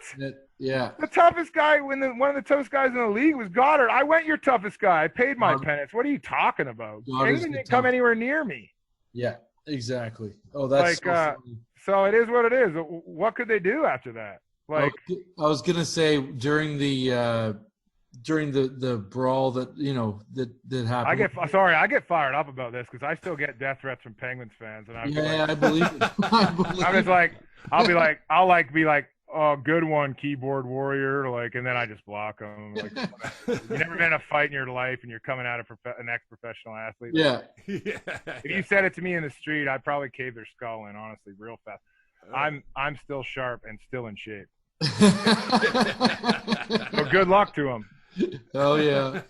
Yeah, the toughest guy one of the toughest guys in the league was Goddard. I went your toughest guy. I paid my penance. What are you talking about? England didn't come anywhere near me. Yeah, exactly. Oh, that's like so it is what it is. What could they do after that? Like, I was gonna say during the brawl that that happened. I get fired up about this because I still get death threats from Penguins fans, and I believe it. I'm just like, I'll be like, oh, good one, keyboard warrior, like, and then I just block them. Like, you've never been in a fight in your life, and you're coming out of an ex-professional athlete. Yeah. If you said it to me in the street, I'd probably cave their skull in, honestly, real fast. I'm still sharp and still in shape. So good luck to him. Oh yeah.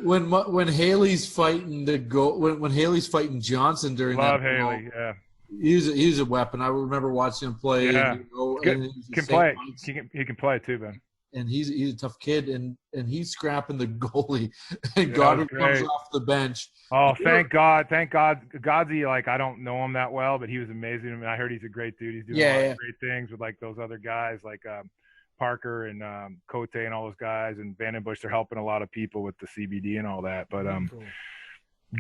When Haley's fighting when Haley's fighting Johnson during Love that Haley, ball, yeah. He's a weapon. I remember watching him play. Yeah, and can play. He can play too, man. And he's a tough kid, and he's scrapping the goalie, and Goddard comes off the bench. Oh, thank God, Godsey. Like, I don't know him that well, but he was amazing. I mean, I heard he's a great dude. He's doing a lot of great things with like those other guys, like Parker and Cote and all those guys, and Vandenbush. They're helping a lot of people with the CBD and all that. But cool.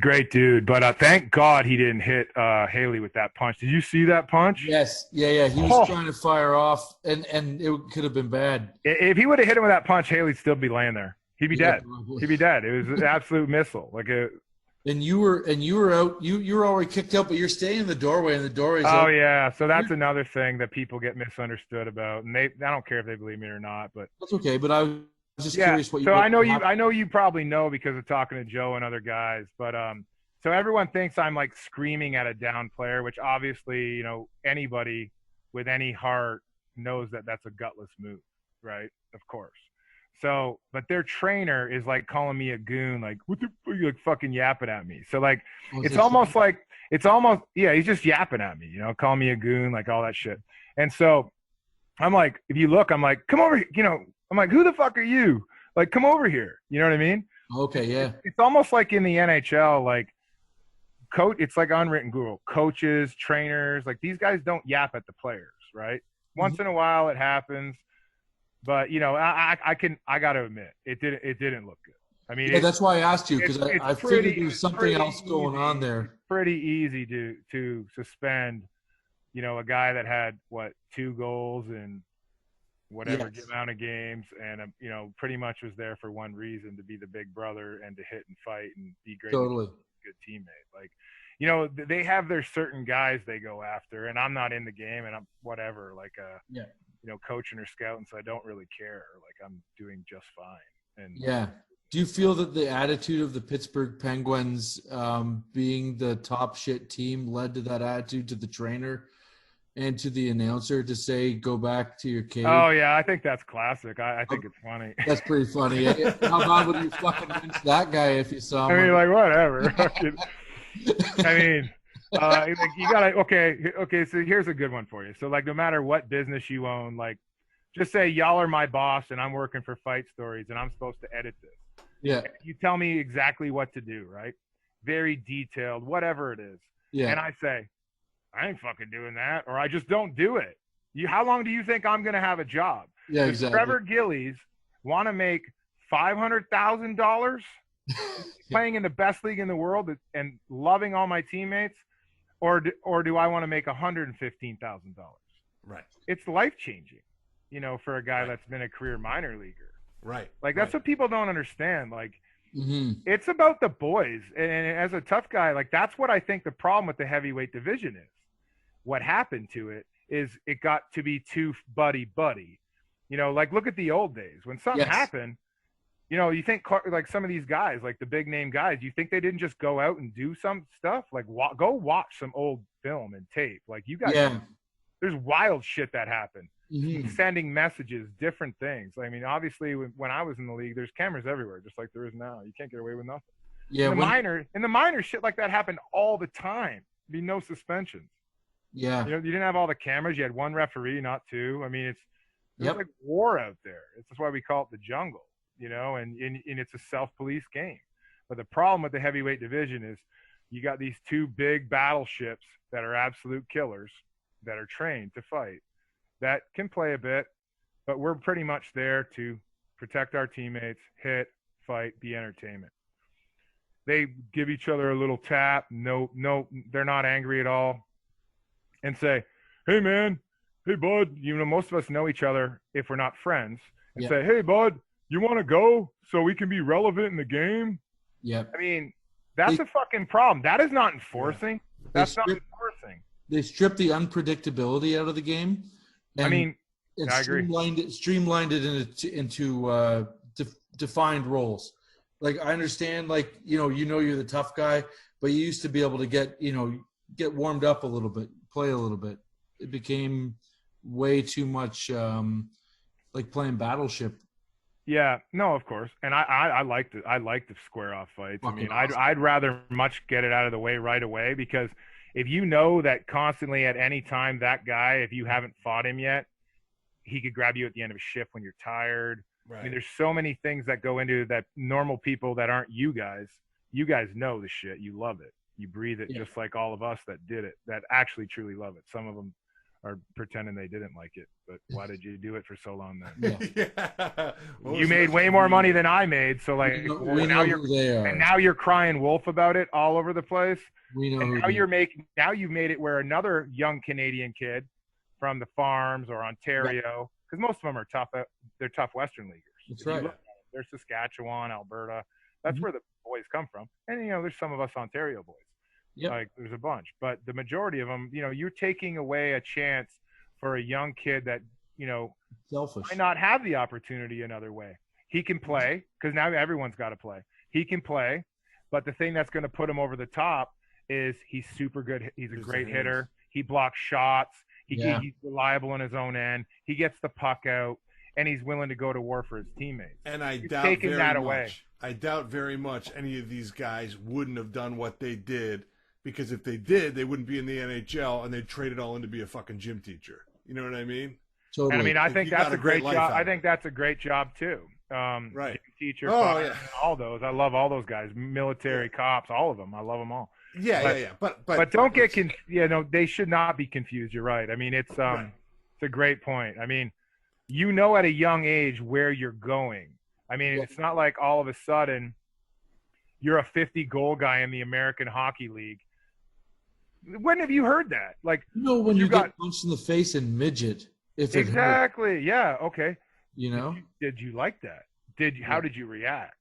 Great dude. But thank God he didn't hit Haley with that punch. Did you see that punch? Yes. Yeah. He was trying to fire off, and it could have been bad. If he would have hit him with that punch, Haley'd still be laying there. He'd be dead. Probably. He'd be dead. It was an absolute missile. Like a. And you were out. You were already kicked out, but you're staying in the doorway, and the doorway's open. Oh yeah, so that's another thing that people get misunderstood about, and I don't care if they believe me or not, but that's okay. But I was just curious what you. So I know you probably know because of talking to Joe and other guys, but so everyone thinks I'm like screaming at a down player, which obviously anybody with any heart knows that that's a gutless move, right? Of course. So, but their trainer is like calling me a goon, like what the fuck, you like fucking yapping at me. So like, it's almost like yeah, he's just yapping at me, calling me a goon, like all that shit. And so I'm like, if you look, I'm like, come over here, I'm like, who the fuck are you? Like, come over here. You know what I mean? Okay, yeah. It's almost like in the NHL, like it's like unwritten rule. Coaches, trainers, like these guys don't yap at the players, right? Once in a while it happens. But I got to admit, it didn't look good. I mean, yeah, that's why I asked you, because I figured there was something else going on there. It's pretty easy to suspend, a guy that had 2 goals in whatever amount of games, and pretty much was there for one reason, to be the big brother and to hit and fight and be great, totally good teammate. Like, they have their certain guys they go after, and I'm not in the game, and I'm whatever, like coaching or scouting, so I don't really care. Like, I'm doing just fine. And yeah. Do you feel that the attitude of the Pittsburgh Penguins, being the top shit team, led to that attitude to the trainer and to the announcer to say, go back to your cave? Oh, yeah, I think that's classic. I think it's funny. That's pretty funny. How bad would you fucking lynch that guy if you saw him? I mean, like, whatever. I mean, you gotta okay. So here's a good one for you. So like, no matter what business you own, like, just say y'all are my boss and I'm working for Fight Stories and I'm supposed to edit this. Yeah. You tell me exactly what to do, right? Very detailed, whatever it is. Yeah. And I say, I ain't fucking doing that, or I just don't do it. How long do you think I'm gonna have a job? Yeah, Does exactly. Trevor Gillies want to make $500,000? Playing in the best league in the world and loving all my teammates, or do I want to make $115,000? Right. It's life-changing, for a guy that's been a career minor leaguer. Right. Like, that's what people don't understand. Like, Mm-hmm. it's about the boys. And as a tough guy, like, that's what I think the problem with the heavyweight division is. What happened to it is it got to be too buddy-buddy. Like, look at the old days. When something happened, you think like some of these guys, like the big name guys, you think they didn't just go out and do some stuff? Like, go watch some old film and tape. Like, you guys, there's wild shit that happened. Mm-hmm. Sending messages, different things. I mean, obviously, when I was in the league, there's cameras everywhere, just like there is now. You can't get away with nothing. Yeah. In the minor, shit like that happened all the time. There'd be no suspensions. Yeah. You didn't have all the cameras. You had one referee, not two. I mean, it's like war out there. That's why we call it the jungle. And it's a self-police game. But the problem with the heavyweight division is you got these 2 big battleships that are absolute killers that are trained to fight, that can play a bit, but we're pretty much there to protect our teammates, hit, fight, be entertainment. They give each other a little tap. No, they're not angry at all. And say, hey, man, hey, bud. Most of us know each other if we're not friends. And say, hey, bud, you want to go so we can be relevant in the game? Yeah. I mean, that's a fucking problem. That is not enforcing. That's not enforcing. They stripped the unpredictability out of the game. I mean, I agree. Streamlined it into defined roles. Like, I understand, like, you're the tough guy, but you used to be able to get warmed up a little bit, play a little bit. It became way too much like playing Battleship. Yeah, no, of course, and I like the square off fights. I mean, I'd rather much get it out of the way right away, because if you know that constantly at any time that guy, if you haven't fought him yet, he could grab you at the end of a shift when you're tired. Right. I mean, there's so many things that go into that. Normal people that aren't you guys know the shit. You love it. You breathe it, just like all of us that did it, that actually truly love it. Some of them are pretending they didn't like it, but why did you do it for so long then? Yeah. You made way more money than I made, so like, now you're crying wolf about it all over the place. We know. And now you've made it where another young Canadian kid from the farms or Ontario, because most of them are tough. They're tough Western leaguers. That's right. They're Saskatchewan, Alberta. That's where the boys come from. And there's some of us Ontario boys. Yep. Like, there's a bunch, but the majority of them, you're taking away a chance for a young kid that, selfish, might not have the opportunity another way. He can play, because now everyone's got to play. He can play, but the thing that's going to put him over the top is he's super good. He's a great hitter. He blocks shots. He's reliable on his own end. He gets the puck out. and he's willing to go to war for his teammates. And I You're doubt taking very that much. away. I doubt very much any of these guys wouldn't have done what they did, because if they did, they wouldn't be in the NHL and they'd trade it all in to be a fucking gym teacher. You know what I mean? Totally. And I mean, I think you that's got a a great great life job. out I of think that's a great job too. Right. Gym teacher, Oh, fireman, yeah. all those. I love all those guys. Military, cops, all of them. I love them all. Yeah. But don't get they should not be confused. You're right. I mean, it's Right. it's a great point. I mean, you know at a young age where you're going. I mean, it's not like all of a sudden you're a 50 goal guy in the American Hockey League. When have you heard that? Like, when you get punched in the face in midget, if it hurt, exactly, yeah, okay. Did you like that? How did you react?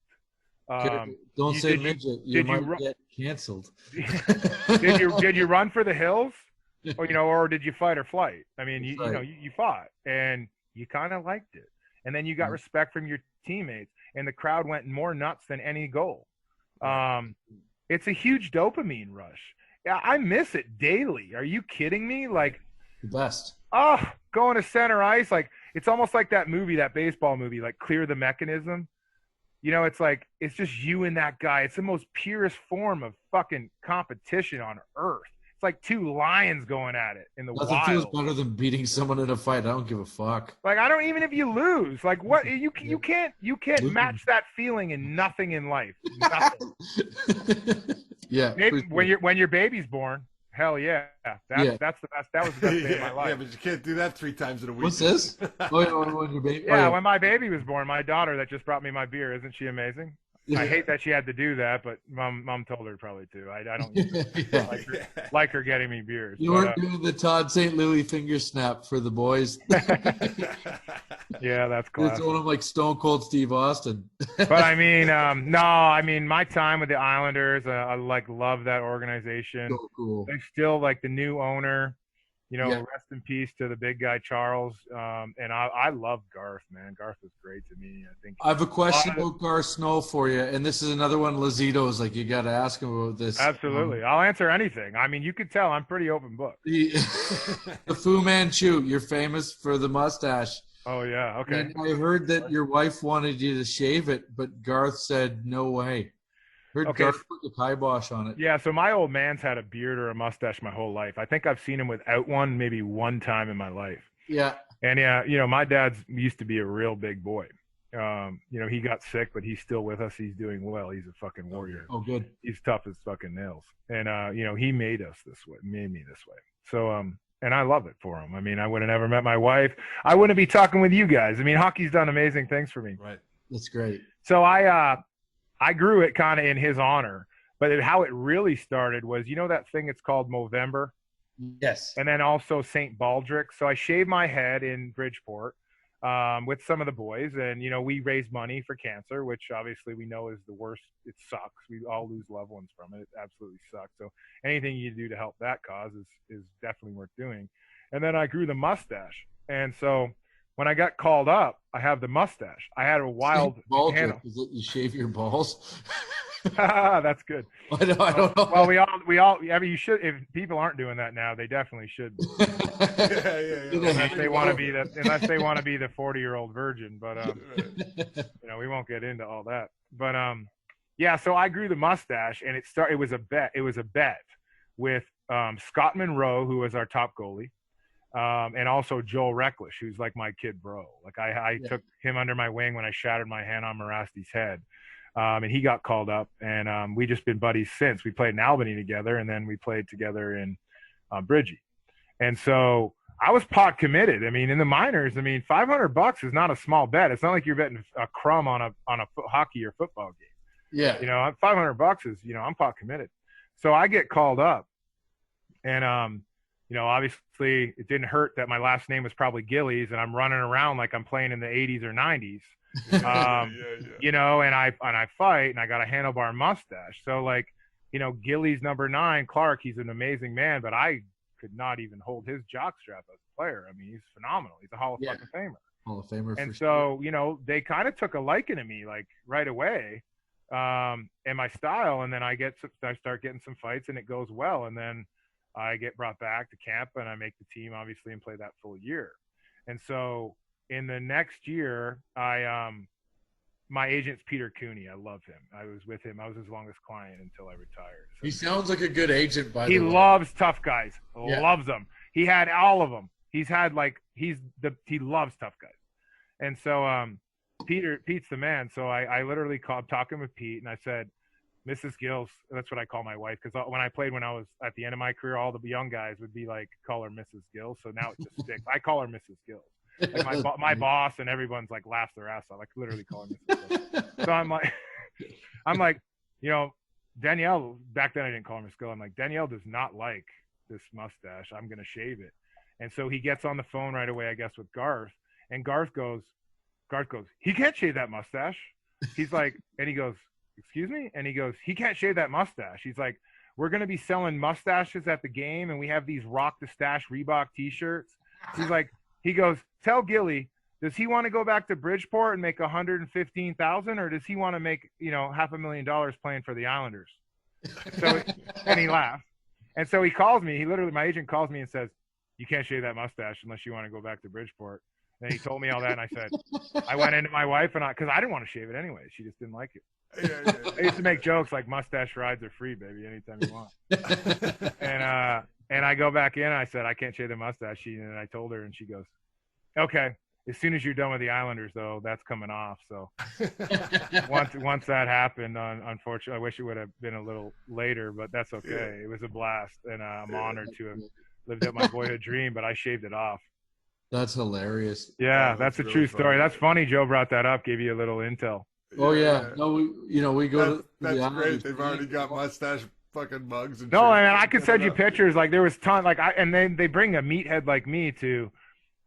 Don't say midget. You might get canceled. Did you run for the hills, or did you fight or flight? I mean, you fought and you kind of liked it, and then you got respect from your teammates, and the crowd went more nuts than any goal. It's a huge dopamine rush. Yeah, I miss it daily. Are you kidding me? Like the best. Oh, going to center ice, like it's almost like that movie, that baseball movie, like Clear the Mechanism. It's like it's just you and that guy. It's the most purest form of fucking competition on earth. It's like two lions going at it in the wild. Nothing feels better than beating someone in a fight. I don't give a fuck. Like I don't even if you lose. Like what you can't match that feeling in nothing in life. Nothing. Yeah. Maybe when your baby's born. Hell yeah. That's the best. That was the best day of my life. Yeah, but you can't do that 3 times in a week. What's this? When your baby? Yeah, when my baby was born, my daughter that just brought me my beer, isn't she amazing? Yeah. I hate that she had to do that, but mom told her probably to. I don't like her getting me beers. You weren't doing the Todd St. Louis finger snap for the boys. Yeah, that's classic. It's one of like Stone Cold Steve Austin. But I mean, no, I mean my time with the Islanders, I love that organization. So cool. They still like the new owner. Rest in peace to the big guy Charles. And I love Garth, man. Garth was great to me. I think I have a question about Garth Snow for you, and this is another one. Lazito's like, you got to ask him about this. Absolutely, I'll answer anything. I mean, you could tell I'm pretty open book. The Fu Manchu, you're famous for the mustache. Oh yeah, okay. And I heard that your wife wanted you to shave it, but Garth said no way. Garth put the kibosh on it. Yeah, so my old man's had a beard or a mustache my whole life. I think I've seen him without one maybe one time in my life. Yeah. And yeah, my dad's used to be a real big boy. He got sick, but he's still with us. He's doing well. He's a fucking warrior. Oh, good. He's tough as fucking nails. And he made me this way. So and I love it for him. I mean, I would have never met my wife. I wouldn't be talking with you guys. I mean, hockey's done amazing things for me. Right. That's great. So I grew it kind of in his honor, but how it really started was, that thing it's called Movember? Yes. And then also St. Baldrick. So I shaved my head in Bridgeport with some of the boys, and, we raised money for cancer, which obviously we know is the worst. It sucks. We all lose loved ones from it. It absolutely sucks. So anything you do to help that cause is definitely worth doing. And then I grew the mustache. And so when I got called up, I have the mustache. I had a wild Baldrick. Is it you shave your balls? That's good. I don't know. Well, we all. I mean, you should. If people aren't doing that now, they definitely should. Unless they want to be the 40-year-old virgin. But we won't get into all that. But yeah. So I grew the mustache, and it was a bet. It was a bet with Scott Monroe, who was our top goalie. And also Joel Reckless, who's like my kid bro. Like I took him under my wing when I shattered my hand on Morasti's head. And he got called up, and we just been buddies since. We played in Albany together, and then we played together in Bridgie. And so I was pot committed. I mean, in the minors, $500 is not a small bet. It's not like you're betting a crumb on a hockey or football game. Yeah. $500 is, I'm pot committed. So I get called up, and obviously it didn't hurt that my last name was probably Gillies, and I'm running around like I'm playing in the 80s or 90s. And I fight, and I got a handlebar mustache. So Gillies number 9, Clark, he's an amazing man, but I could not even hold his jockstrap as a player. I mean, he's phenomenal. He's a Hall of fucking Famer. Hall of Famer. And so, they kind of took a liking to me like right away, and my style. And then I start getting some fights, and it goes well. And then I get brought back to camp, and I make the team obviously and play that full year. And so in the next year, my agent's Peter Cooney. I love him. I was with him. I was his longest client until I retired. So He sounds like a good agent, by the way. he loves tough guys. Yeah. Loves them. He had all of them. He loves tough guys. And so Pete's the man. So I literally called talking with Pete, and I said, Mrs. Gills, that's what I call my wife, because when I played when I was at the end of my career, all the young guys would be like, call her Mrs. Gills. So now it just sticks. I call her Mrs. Gills. Like my boss and everyone's like laughs their ass off. I could literally call her Mrs. Gills. So I'm like, you know, Danielle, back then I didn't call her Mrs. Gills. I'm like, Danielle does not like this mustache. I'm going to shave it. And so he gets on the phone right away, I guess, with Garth. And Garth goes, he can't shave that mustache. He's like, and he goes, excuse me? And he goes, he can't shave that mustache. He's like, we're going to be selling mustaches at the game, and we have these Rock the Stash Reebok t-shirts. He's like, he goes, tell Gilly, does he want to go back to Bridgeport and make $115,000, or does he want to make, you know, $500,000 playing for the Islanders? So, and he laughed. And so he calls me. My agent calls me and says, you can't shave that mustache unless you want to go back to Bridgeport. And he told me all that, and I said, I went into my wife, because I didn't want to shave it anyway. She just didn't like it. Yeah. I used to make jokes like mustache rides are free, baby, anytime you want. And I go back in, and I said, I can't shave the mustache. And I told her, and she goes, okay, as soon as you're done with the Islanders, though, that's coming off. So once that happened, unfortunately, I wish it would have been a little later, but that's okay. It was a blast, and I'm honored to have lived out my boyhood dream, but I shaved it off. That's hilarious. Yeah, that's a really true story. That's funny. Joe brought that up, gave you a little intel. Oh yeah, no, we go. That's great. They've already got mustache fucking mugs. And no, man, I could send you pictures. Like there was ton. And then they bring a meathead like me to.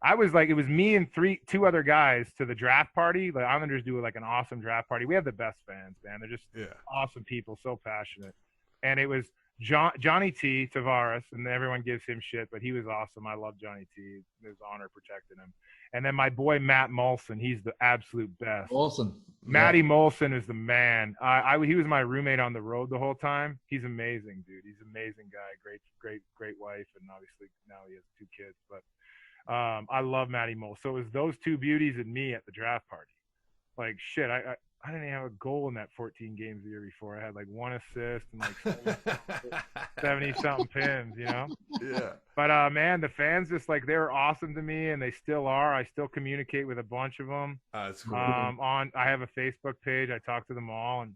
I was like, it was me and two other guys to the draft party. The Islanders do like an awesome draft party. We have the best fans, man. They're just awesome people, so passionate. And it was Johnny T. Tavares, and everyone gives him shit, but he was awesome. I love Johnny T. It was an honor protecting him. And then my boy Matt Molson, he's the absolute best. Molson. Matty Molson is the man. He was my roommate on the road the whole time. He's amazing, dude. He's an amazing guy. Great wife, and obviously now he has 2 kids. But I love Matty Molson. So it was those 2 beauties and me at the draft party. Like shit, I didn't even have a goal in that 14 games the year before. I had like 1 assist and like 70-something pins, you know? Yeah. But, man, the fans just like, they were awesome to me, and they still are. I still communicate with a bunch of them. That's cool. I have a Facebook page. I talk to them all. And,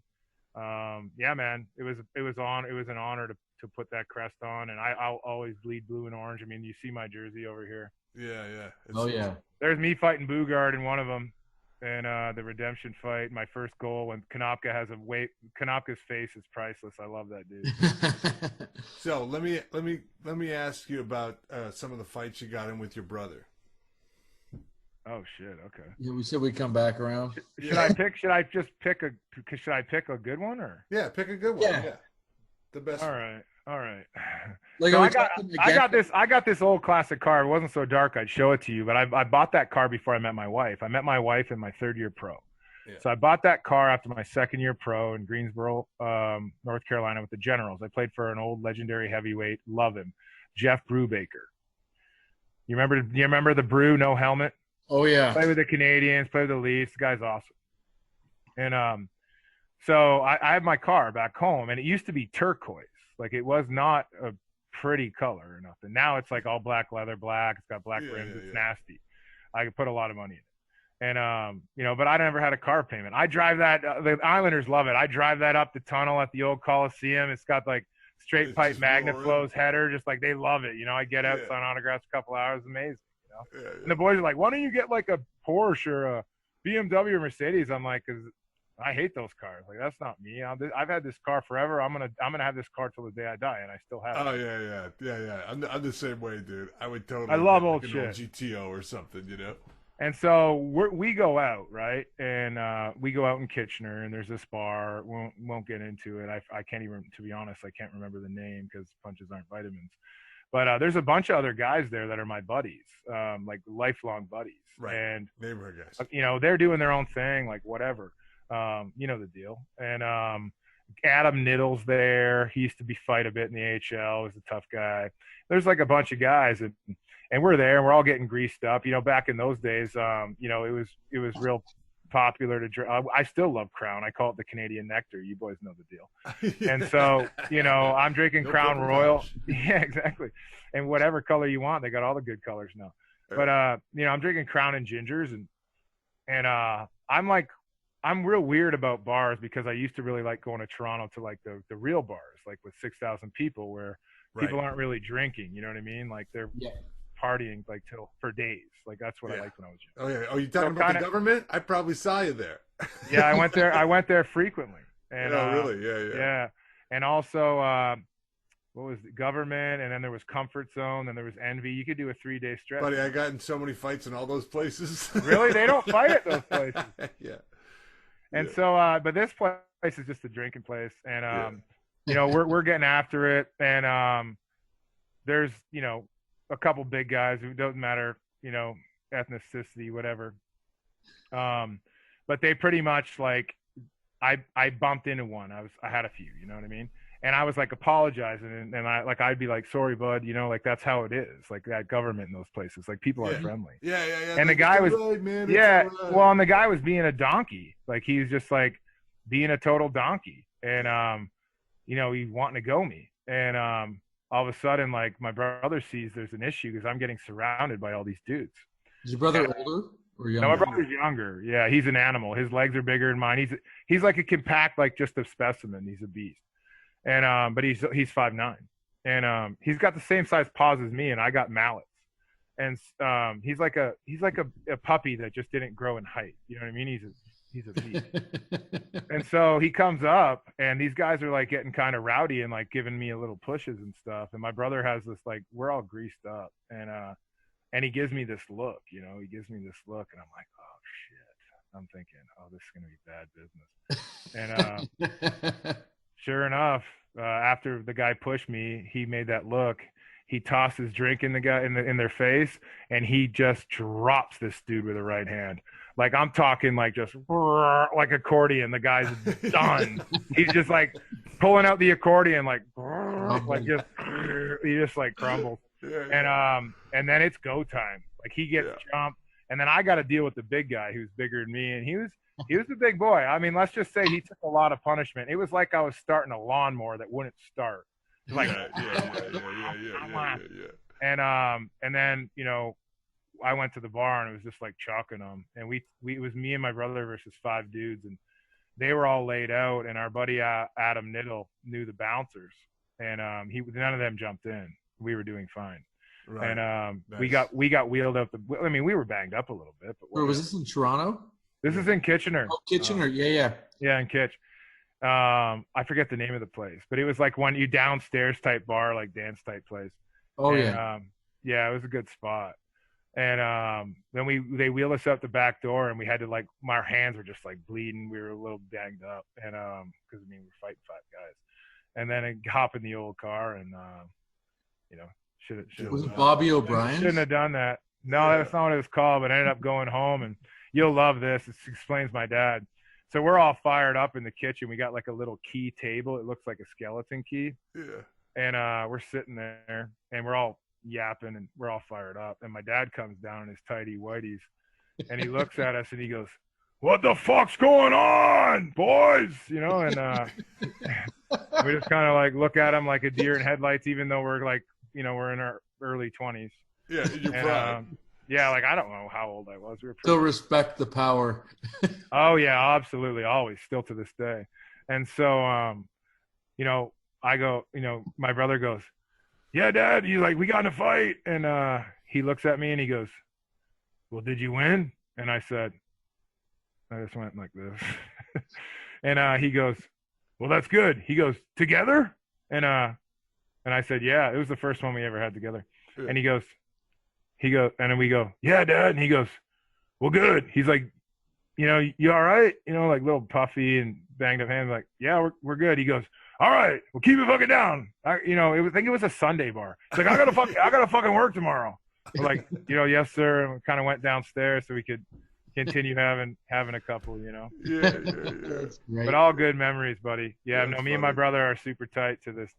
yeah, man, it was an honor to put that crest on. And I'll always bleed blue and orange. I mean, you see my jersey over here. Yeah. Yeah. There's me fighting Bugard in one of them. And the redemption fight, my first goal when Konopka Konopka's face is priceless. I love that dude. So let me ask you about some of the fights you got in with your brother. Oh shit! Okay. Yeah, we said we'd come back around. Should I pick a good one or? Yeah, pick a good one. Yeah. The best. All right. Like so I got this old classic car. It wasn't so dark I'd show it to you, but I bought that car before I met my wife. I met my wife in my 3rd year pro. Yeah. So I bought that car after my 2nd year pro in Greensboro, North Carolina with the Generals. I played for an old legendary heavyweight. Love him. Jeff Brubaker. You remember the Brew, no helmet? Oh yeah. Played with the Canadians, played with the Leafs. The guy's awesome. And so I have my car back home, and it used to be turquoise. Like it was not a pretty color or nothing. Now it's like all black leather, black. It's got black rims. It's nasty. I could put a lot of money in it. And, but I never had a car payment. I drive that. The Islanders love it. I drive that up the tunnel at the old Coliseum. It's got like straight pipe MagnaFlows header. Just like they love it. I get out, sign autographs a couple hours. Amazing. And the boys are like, why don't you get like a Porsche or a BMW or Mercedes? I'm like, because I hate those cars. Like that's not me. I've had this car forever. I'm gonna have this car till the day I die, and I still have it. Oh yeah. I'm the same way, dude. I would totally. I love old shit. Old GTO or something, And so we go out, right? And we go out in Kitchener, and there's this bar. Won't get into it. I can't even, to be honest, I can't remember the name because punches aren't vitamins. But there's a bunch of other guys there that are my buddies, like lifelong buddies. Right. And neighborhood guys. They're doing their own thing, like whatever. You know the deal. And Adam Niddle's there. He used to fight a bit in the AHL. He's a tough guy. There's like a bunch of guys, and we're there and we're all getting greased up. You know, back in those days, you know, it was real popular to drink. I still love Crown. I call it the Canadian Nectar. You boys know the deal. And so, you know, I'm drinking Crown Royal. Yeah, exactly. And whatever color you want, they got all the good colors now. But you know, I'm drinking Crown and gingers, and I'm real weird about bars because I used to really like going to Toronto to like the real bars, like with 6,000 people where people aren't really drinking. You know what I mean? Like they're partying like for days. Like that's what I liked when I was young. Oh yeah. Oh, you talking about the government? I probably saw you there. Yeah, I went there. I went there frequently. And, really? Yeah. Yeah, and also what was the government? And then there was Comfort Zone. Then there was Envy. You could do a 3-day stretch. Buddy, I got in so many fights in all those places. Really? They don't fight at those places. Yeah. And so, but this place is just a drinking place, and you know, we're getting after it, and there's, you know, a couple big guys who doesn't matter, you know, ethnicity, whatever. But they pretty much like, I bumped into one. I had a few, you know what I mean? And I was like apologizing, and I'd be like, sorry, bud, you know, like that's how it is. Like that government in those places, like people are friendly. Yeah. And the guy was, well, and the guy was being a donkey. Like he was just like being a total donkey, and you know, he's wanting to go me, and all of a sudden, like my brother sees there's an issue because I'm getting surrounded by all these dudes. Is your brother older or younger? No, my brother's younger. Yeah, he's an animal. His legs are bigger than mine. He's like a compact, like just a specimen. He's a beast. And but he's 5'9", and he's got the same size paws as me, and I got mallets. And he's like a puppy that just didn't grow in height. You know what I mean? He's a beast. And so he comes up, and these guys are like getting kind of rowdy and like giving me a little pushes and stuff. And my brother has this, like, we're all greased up, and he gives me this look. You know, he gives me this look, and I'm like, oh shit. I'm thinking, oh, this is gonna be bad business. And sure enough, after the guy pushed me, he made that look. He tossed his drink in the guy in their face, and he just drops this dude with a right hand. Like I'm talking like just like accordion. The guy's done. He's just like pulling out the accordion, like just he just like crumbles. And then it's go time. Like he gets jumped, and then I got to deal with the big guy who's bigger than me, and he was the big boy. I mean, let's just say he took a lot of punishment. It was like I was starting a lawnmower that wouldn't start. Like, and then, you know, I went to the bar and it was just like chalking them. And it was me and my brother versus 5 dudes, and they were all laid out. And our buddy Adam Niddle knew the bouncers, and none of them jumped in. We were doing fine. Right. And nice. we got wheeled up. I mean, we were banged up a little bit. But where was this, in Toronto? This is in Kitchener. Oh, Kitchener, yeah, in Kitch. I forget the name of the place, but it was like one you downstairs type bar, like dance type place. Oh, and, yeah, it was a good spot. And then they wheeled us up the back door, and we had to, like, our hands were just like bleeding. We were a little banged up, and because we were fighting 5 guys, and then I hop in the old car, and you know, should was it Bobby O'Brien? Shouldn't have done that. No, that's not what it was called. But I ended up going home, and you'll love this. It explains my dad. So we're all fired up in the kitchen. We got like a little key table. It looks like a skeleton key. Yeah. And we're sitting there, and we're all yapping, and we're all fired up. And my dad comes down in his tighty whities, and he looks at us, and he goes, "What the fuck's going on, boys?" You know, and we just kind of like look at him like a deer in headlights, even though we're like, you know, we're in our early 20s. Yeah, you're proud. Yeah, like I don't know how old I was. We were still respect the power. Oh yeah, absolutely, always, still to this day. And so, you know, I go, you know, my brother goes, "Yeah, Dad," he's like, "We got in a fight," and he looks at me and he goes, "Well, did you win?" And I said, I just went like this, and he goes, "Well, that's good." He goes, "Together?" And I said, "Yeah, it was the first one we ever had together." Yeah. And he goes, and then we go, "Yeah, Dad." And he goes, "Well, good." He's like, "You know, you all right?" You know, like little puffy and banged up hands. Like, "Yeah, we're good." He goes, "All right, well, keep it fucking down." I think it was a Sunday bar. It's like, I gotta fucking work tomorrow. We're like, you know, "Yes, sir." And we kind of went downstairs so we could continue having a couple, you know. Yeah. But all good memories, buddy. Yeah, no, me and my brother are super tight to this.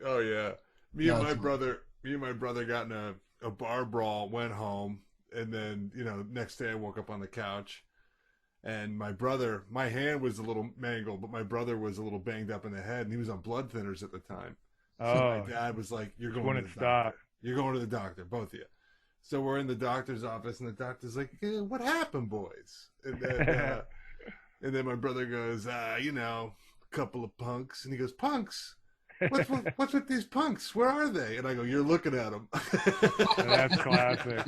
Oh yeah, me and my brother got in a bar brawl, went home, and then next day I woke up on the couch, and my hand was a little mangled, but my brother was a little banged up in the head, and he was on blood thinners at the time. So my dad was like, "You're going to the doctor. You're going to the doctor, both of you." So we're in the doctor's office, and the doctor's like, "What happened, boys?" And then my brother goes, "A couple of punks." And he goes, "Punks? What's with these punks? Where are they?" And I go, "You're looking at them." That's classic.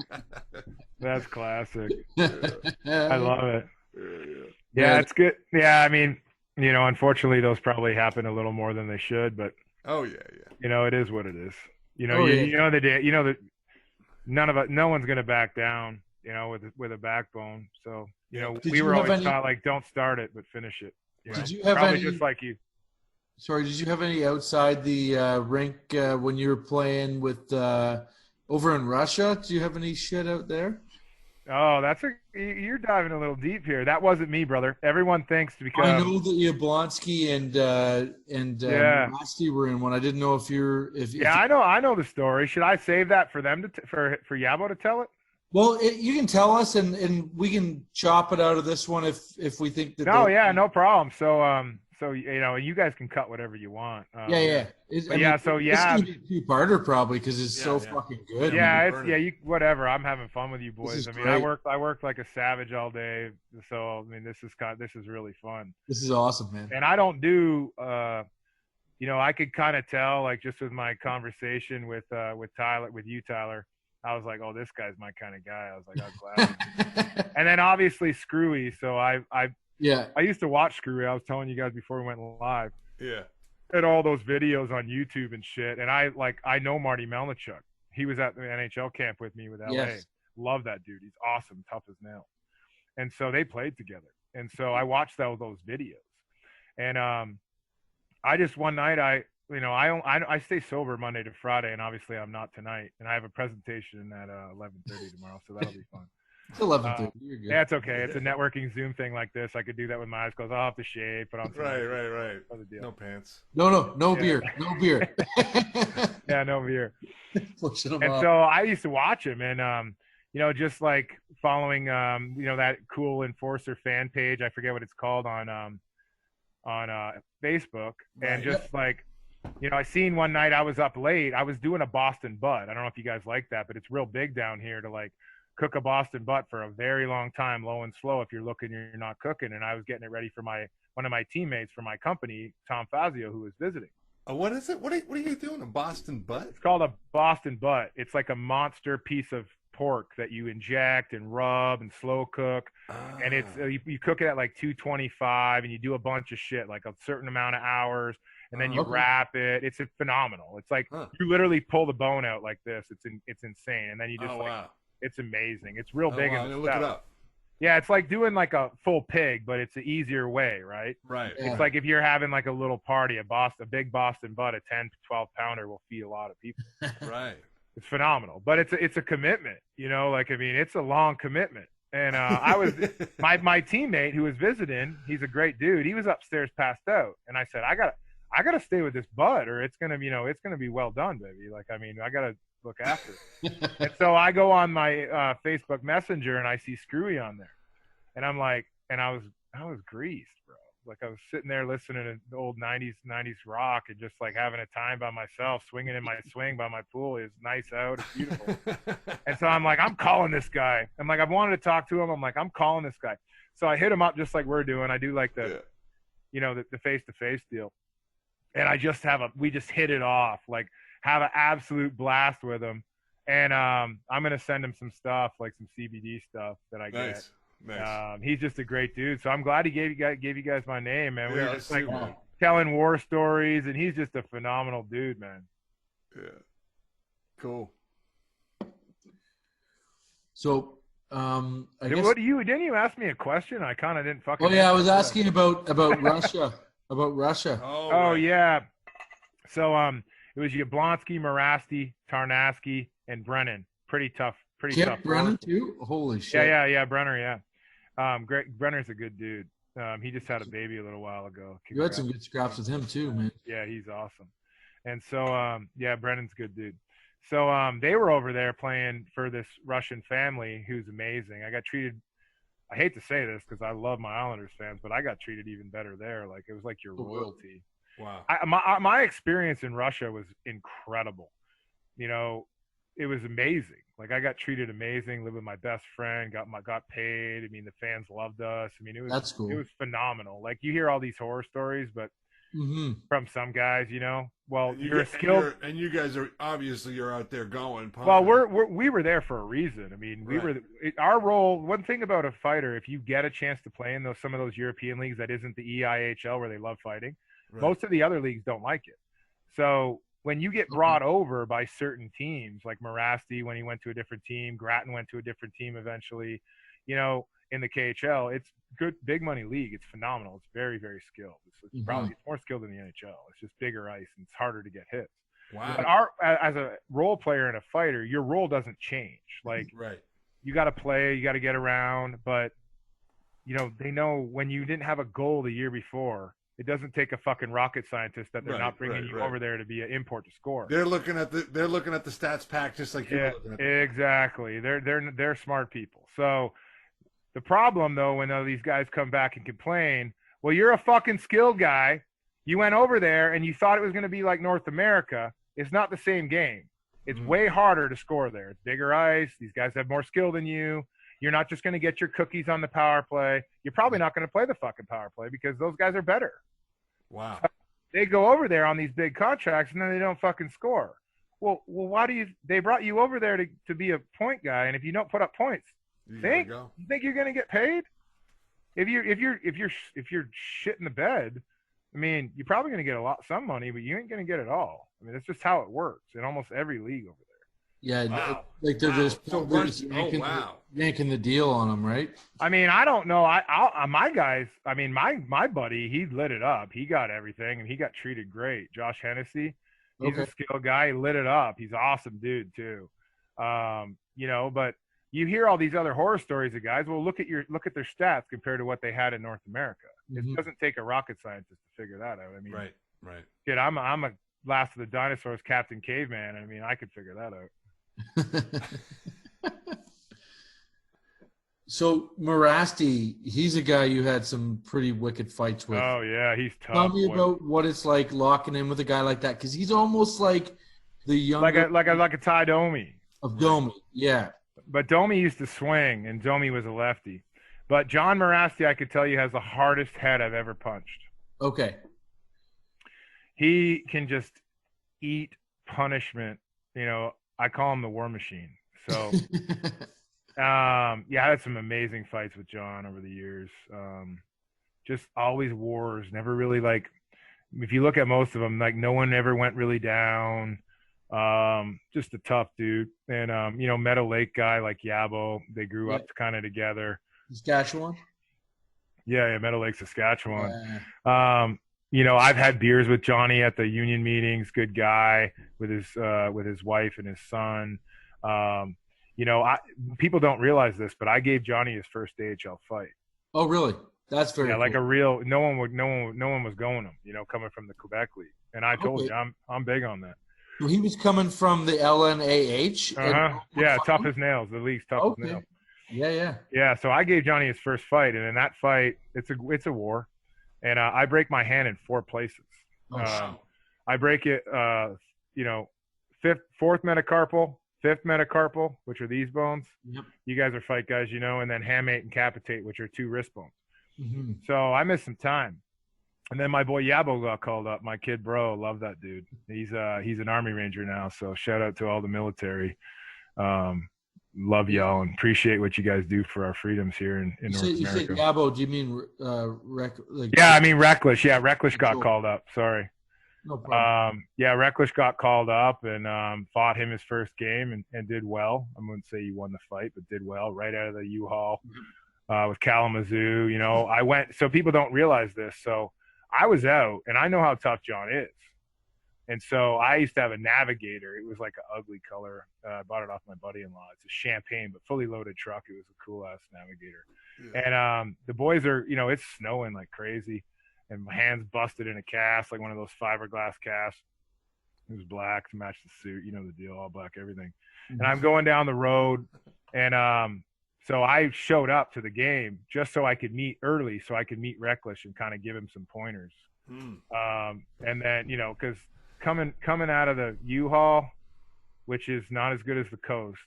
That's classic. I love it. Yeah, it's good. Yeah, I mean, unfortunately, those probably happen a little more than they should, but oh yeah. It is what it is. The day, that no one's gonna back down, with a backbone. So we were always taught like, don't start it, but finish it. Did you have probably any, just like you? Sorry, did you have any outside the rink when you were playing with over in Russia? Do you have any shit out there? Oh, you're diving a little deep here. That wasn't me, brother. Everyone thinks because I know that Yablonsky and Nasty were in one. I didn't know if you're I know the story. Should I save that for them for Yabo to tell it? Well, you can tell us, and we can chop it out of this one if we think that. No problem. So you guys can cut whatever you want. It's gonna be a two-parter probably because it's so fucking good. Whatever. I'm having fun with you boys. Great. I worked like a savage all day, so this is really fun. This is awesome, man. And I don't do I could kind of tell, like, just with my conversation with Tyler. I was like, oh, this guy's my kind of guy. I was like, I'm glad. And then obviously Screwy. So I used to watch Screwy. I was telling you guys before we went live. Yeah. And all those videos on YouTube and shit. And I know Marty Melnichuk. He was at the NHL camp with me with LA. Yes. Love that dude. He's awesome, tough as nails. And so they played together. And so I watched all those videos. And I just one night I stay sober Monday to Friday, and obviously I'm not tonight. And I have a presentation at 11:30 tomorrow, so that'll be fun. It's 11:30. You're good. Yeah, it's okay. It's a networking Zoom thing like this. I could do that with my eyes closed. I'll have to shave, put on some right. No pants. No beer. No beer. Yeah, no beer. Pushing them and up. so I used to watch him, and just like following that cool Enforcer fan page. I forget what it's called on Facebook, and just like. I seen one night I was up late. I was doing a Boston butt. I don't know if you guys like that, but it's real big down here to like cook a Boston butt for a very long time, low and slow. If you're looking, you're not cooking. And I was getting it ready for one of my teammates from my company, Tom Fazio, who was visiting. What is it? What are you doing? A Boston butt? It's called a Boston butt. It's like a monster piece of pork that you inject and rub and slow cook. And it's you cook it at like 225, and you do a bunch of shit, like a certain amount of hours. And then you wrap it. It's phenomenal. It's like you literally pull the bone out like this. It's insane. And then you just it's amazing. It's real big. Wow. Look it up. Yeah, it's like doing like a full pig, but it's an easier way, right? Right. Yeah. It's like if you're having like a little party, a big Boston butt, a 10 to 12 pounder will feed a lot of people. Right. It's phenomenal, but it's a commitment. It's a long commitment. And I was my teammate who was visiting. He's a great dude. He was upstairs passed out, and I said, I gotta stay with this bud, or it's gonna be well done, baby. I gotta look after it. And so I go on my Facebook Messenger and I see Screwy on there, and I'm like, and I was greased, bro. Like I was sitting there listening to the old 90s rock and just like having a time by myself, swinging in my swing by my pool. It's nice out, it's beautiful. And so I'm like, I'm calling this guy. I'm like, I've wanted to talk to him. I'm like, I'm calling this guy. So I hit him up just like we're doing. I do like the face-to-face deal. And we just hit it off, like have an absolute blast with him. And I'm going to send him some stuff, like some CBD stuff that I get. Nice. He's just a great dude. So I'm glad he gave you guys my name, man. We were just like telling war stories, and he's just a phenomenal dude, man. Yeah. Cool. So, I guess, didn't you ask me a question? I kind of didn't fucking. Oh yeah, I was asking about Russia. About Russia. Oh right. Yeah. So it was Yablonsky, Morasti, Tarnasky, and Brennan. Pretty tough. Tough. Brennan too? Holy shit. Yeah. Brenner, yeah. Brenner's a good dude. He just had a baby a little while ago. You had some good scraps with him too, man. Yeah, he's awesome. And so Brennan's a good dude. So they were over there playing for this Russian family who's amazing. I got treated. I hate to say this because I love my Islanders fans, but I got treated even better there. Like it was like your royalty. Wow. My experience in Russia was incredible. You know, it was amazing. Like I got treated amazing. Lived with my best friend. Got paid. I mean, the fans loved us. I mean, That's cool. It was phenomenal. Like you hear all these horror stories, but from some guys, you know. Well, you're skilled, and you guys are obviously you're out there going. Pumping. Well, we were there for a reason. I mean, our role. One thing about a fighter, if you get a chance to play in some of those European leagues that isn't the EIHL where they love fighting, most of the other leagues don't like it. So when you get brought over by certain teams, like Morasti when he went to a different team, Grattan went to a different team eventually, you know, in the KHL, it's good, big money league. It's phenomenal. It's very, very skilled. It's probably more skilled than the NHL. It's just bigger ice and it's harder to get hits. Wow. But as a role player and a fighter, your role doesn't change. Like, you got to play, you got to get around, but you know, they know when you didn't have a goal the year before, it doesn't take a fucking rocket scientist that they're not bringing you over there to be an import to score. They're looking at the stats pack just like you're looking at. Exactly. They're smart people. So the problem though, when these guys come back and complain, well, you're a fucking skilled guy. You went over there and you thought it was going to be like North America. It's not the same game. It's way harder to score there. It's bigger ice. These guys have more skill than you. You're not just going to get your cookies on the power play. You're probably not going to play the fucking power play because those guys are better. Wow. So they go over there on these big contracts and then they don't fucking score. Well, why do they brought you over there to be a point guy, and if you don't put up points, you think you're going to get paid? If you're shit in the bed, I mean, you're probably going to get some money, but you ain't going to get it all. I mean, that's just how it works in almost every league over there. Yeah, like they're just yanking the deal on them, right? I mean, I don't know. My guys. I mean, my buddy, he lit it up. He got everything, and he got treated great. Josh Hennessy, he's a skilled guy. He lit it up. He's an awesome dude too. You know, but you hear all these other horror stories of guys. Well, look at their stats compared to what they had in North America. It doesn't take a rocket scientist to figure that out. I mean, right. Kid, I'm a last of the dinosaurs, Captain Caveman. I mean, I could figure that out. So Morasti, he's a guy you had some pretty wicked fights with. Oh yeah, he's tough. Tell me about what it's like locking in with a guy like that, because he's almost like the younger, like a Ty Domi of Domi, yeah. But Domi used to swing, and Domi was a lefty. But John Morasti, I could tell you, has the hardest head I've ever punched. Okay. He can just eat punishment. You know, I call him the war machine. So, yeah, I had some amazing fights with John over the years. Just always wars. Never really if you look at most of them, like no one ever went really down. Just a tough dude. And, you know, Meadow Lake guy like Yabo, they grew up kind of together. Saskatchewan? Yeah, Meadow Lake, Saskatchewan. Yeah. You know, I've had beers with Johnny at the union meetings. Good guy with his wife and his son. You know, people don't realize this, but I gave Johnny his first AHL fight. Oh, really? That's very cool. Like a real. No one was going him. You know, coming from the Quebec League, and I told you I'm big on that. Well, he was coming from the LNAH. Yeah, tough as nails. The league's tough as nails. Yeah. So I gave Johnny his first fight, and in that fight, it's a war. And I break my hand in 4 places. I break it, you know, fourth metacarpal, fifth metacarpal, which are these bones. Yep. You guys are fight guys, you know, and then hamate and capitate, which are 2 wrist bones. Mm-hmm. So I missed some time. And then my boy Yabo got called up. My kid, bro, love that dude. He's an Army Ranger now. So shout out to all the military. Love y'all and appreciate what you guys do for our freedoms here in North America. You said Yabo, do you mean yeah, I mean Reckless. Yeah, Reckless got called up. Sorry. No problem. Yeah, Reckless got called up and fought him his first game and did well. I wouldn't say he won the fight, but did well right out of the U-Haul with Kalamazoo. You know, I went. So people don't realize this. So I was out, and I know how tough John is. And so I used to have a Navigator. It was like an ugly color. I bought it off my buddy-in-law. It's a champagne, but fully loaded truck. It was a cool-ass Navigator. Yeah. And the boys are, you know, it's snowing like crazy. And my hand's busted in a cast, like one of those fiberglass casts. It was black to match the suit, you know the deal, all black, everything. And I'm going down the road, and so I showed up to the game just so I could meet early, so I could meet Reckless and kind of give him some pointers. And then, you know, because coming out of the U-Haul, which is not as good as the Coast.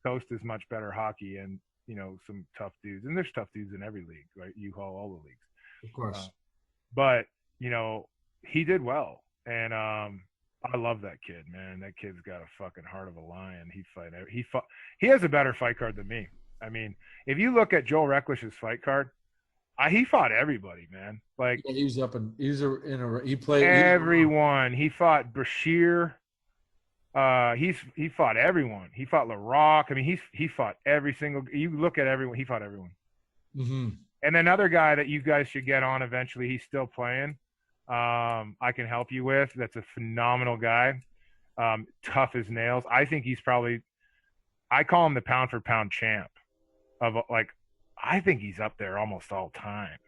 Coast is much better hockey, and you know, some tough dudes, and there's tough dudes in every league, right? U-Haul, all the leagues, of course. But you know, he did well, and I love that kid, man. That kid's got a fucking heart of a lion. He has a better fight card than me. I mean, if you look at Joel Reckless's fight card, he fought everybody, man. Like he played everyone. He fought Bashir. He fought everyone. He fought LaRock. I mean, he fought every single. You look at everyone. He fought everyone. Mm-hmm. And another guy that you guys should get on eventually. He's still playing. I can help you with. That's a phenomenal guy. Tough as nails. I think he's probably. I call him the pound for pound champ. Of like, I think he's up there almost all time.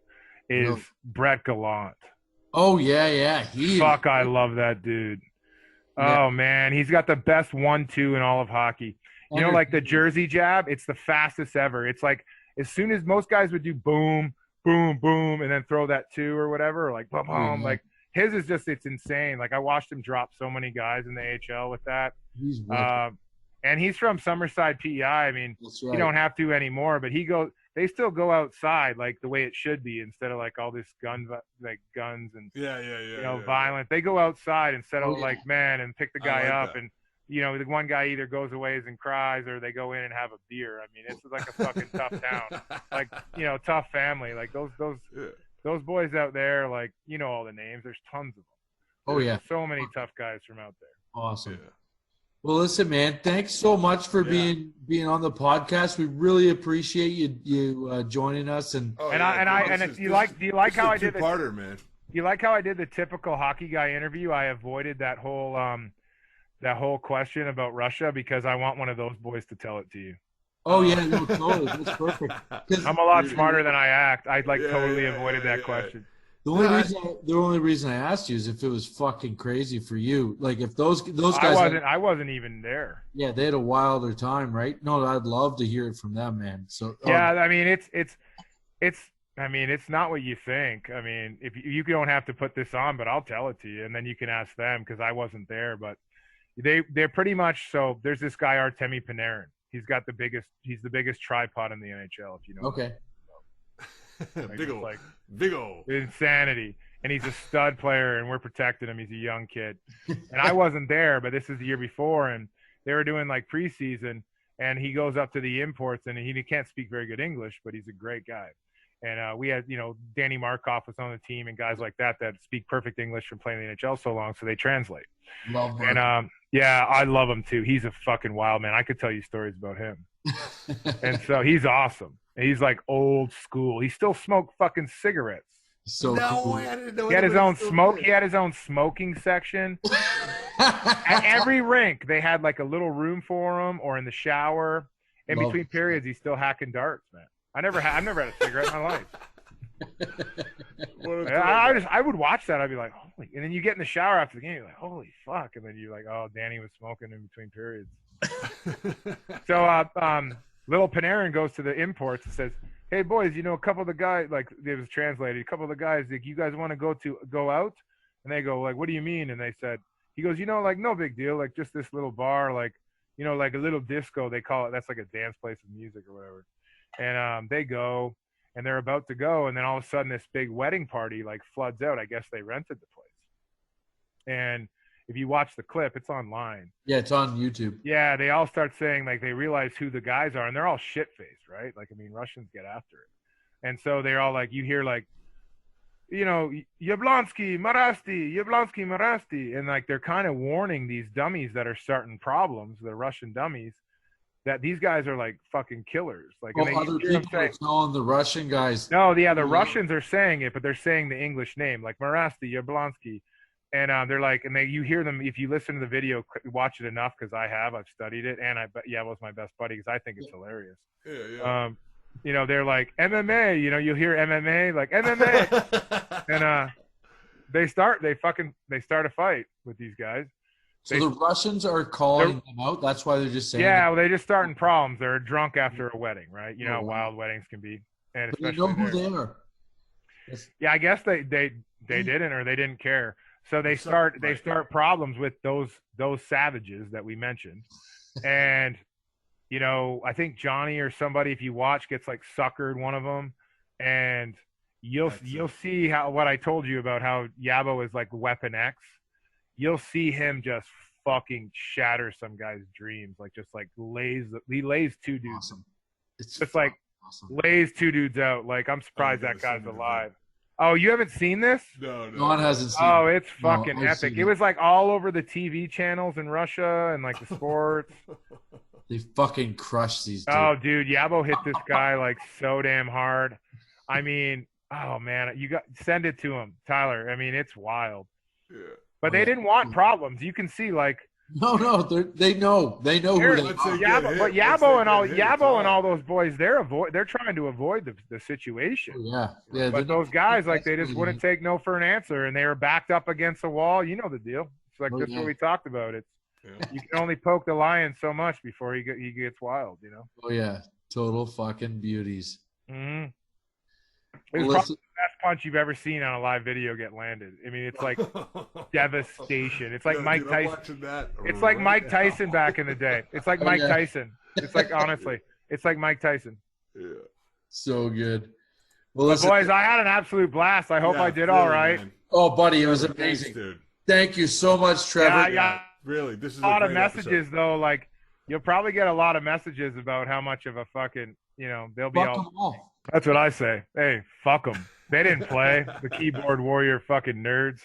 Is Brett Gallant? Oh yeah. I love that dude. Yeah. Oh man, he's got the best 1-2 in all of hockey. You know, like the Jersey jab, it's the fastest ever. It's like as soon as most guys would do boom, boom, boom, and then throw that 2 or whatever, or like boom, boom. Like his is just, it's insane. Like I watched him drop so many guys in the AHL with that. And he's from Summerside, PEI. I mean, right. You don't have to anymore, but they still go outside like the way it should be instead of like all this guns and violent. They go outside and settle like men and pick the guy up that. And you know, the one guy either goes away and cries or they go in and have a beer. I mean, it's like a fucking tough town. Like, you know, tough family. Like those boys out there, like, you know all the names. There's tons of them. There's so many tough guys from out there. Awesome. Yeah. Well, listen, man, thanks so much for being on the podcast. We really appreciate you joining us. Do you like how I did the two-parter, man? You like how I did the typical hockey guy interview? I avoided that whole question about Russia because I want one of those boys to tell it to you. Oh yeah, no, totally. That's perfect. I'm a lot smarter than I act. I totally avoided that question. The only reason I asked you is if it was fucking crazy for you. Like if those guys I wasn't even there. Yeah, they had a wilder time, right? No, I'd love to hear it from them, man. So I mean it's not what you think. I mean, if you don't have to put this on, but I'll tell it to you and then you can ask them because I wasn't there, but they're pretty much so there's this guy Artemi Panarin. He's the biggest tripod in the NHL, if you know. Okay. Like, big ol' insanity, and he's a stud player, and we're protecting him. He's a young kid, and I wasn't there, but this is the year before, and they were doing like preseason, and he goes up to the imports, and he can't speak very good English, but he's a great guy. And we had, you know, Danny Markov was on the team, and guys like that speak perfect English from playing the NHL so long, so they translate. Love him. And yeah, I love him too. He's a fucking wild man. I could tell you stories about him, and so he's awesome. He's like old school. He still smoked fucking cigarettes. So cool. I didn't know. He had his own smoke. He had his own smoking section. At every rink, they had like a little room for him, or in the shower. In between periods, he's still hacking darts, man. I've never had a cigarette in my life. I would watch that. I'd be like, holy. And then you get in the shower after the game, you're like, holy fuck. And then you're like, oh, Danny was smoking in between periods. So, little Panarin goes to the imports and says, hey boys, you know, a couple of the guys, like it was translated, a couple of the guys, like, you guys want to go out? And they go like, what do you mean? And they said, he goes, you know, like no big deal, like just this little bar, like, you know, like a little disco, they call it. That's like a dance place with music or whatever. And they go and they're about to go, and then all of a sudden this big wedding party like floods out. I guess they rented the place. And if you watch the clip, it's online. Yeah, it's on YouTube. Yeah, they all start saying, like, they realize who the guys are, and they're all shit-faced, right? Like, I mean, Russians get after it. And so they're all like, you hear, like, you know, Yablonsky, Marasti. And, like, they're kind of warning these dummies that are starting problems, the Russian dummies, that these guys are, like, fucking killers. Like, other people are telling the Russian guys. No, yeah, the Russians are saying it, but they're saying the English name, like Marasti, Yablonsky. And they're like, and you hear them, if you listen to the video, watch it enough, because I've studied it, and it was my best buddy, because I think it's hilarious. Yeah. You know, they're like, MMA, you know, you'll hear MMA, like, MMA. they start a fight with these guys. So the Russians are calling them out. That's why they're just saying. Yeah, well, they just starting problems. They're drunk after a wedding, right? You know how wild weddings can be, and but especially they know who they are. Yeah, I guess they didn't, or they didn't care. So they start problems with those savages that we mentioned, and you know, I think Johnny or somebody, if you watch, gets like suckered one of them, and you'll see what I told you about how Yabo is like Weapon X. You'll see him just fucking shatter some guy's dreams, like just like lays two dudes. Awesome. It's just like lays two dudes out. Like I'm surprised that guy's alive. Oh, you haven't seen this? No. John hasn't seen. Oh, it's fucking epic. It was like all over the TV channels in Russia and like the sports. They fucking crushed these dudes. Oh, dude, Yabo hit this guy like so damn hard. I mean, oh man, send it to him, Tyler. I mean, it's wild. Yeah. But they didn't want problems. You can see, like, no, they know who they are. But Yabo and all those boys, they're trying to avoid the situation. Yeah. But those guys, like, they just wouldn't take no for an answer, and they were backed up against the wall. You know the deal. It's like that's what we talked about. It's you can only poke the lion so much before he gets wild. You know. Oh yeah, total fucking beauties. Mm-hmm. It was probably the best punch you've ever seen on a live video get landed. I mean, it's like devastation. It's like Mike Tyson. It's like Mike Tyson back in the day. It's like Mike Tyson. It's like, honestly, it's like Mike Tyson. Yeah. So good. Well, listen, boys, I had an absolute blast. I hope I did all right. Man. Oh, buddy, it was amazing. Dude. Thank you so much, Trevor. Yeah. Really, this is a lot of messages episode. Though. Like, you'll probably get a lot of messages about how much of a fucking, you know, they'll be all. That's what I say. Hey, fuck them. They didn't play. The keyboard warrior fucking nerds.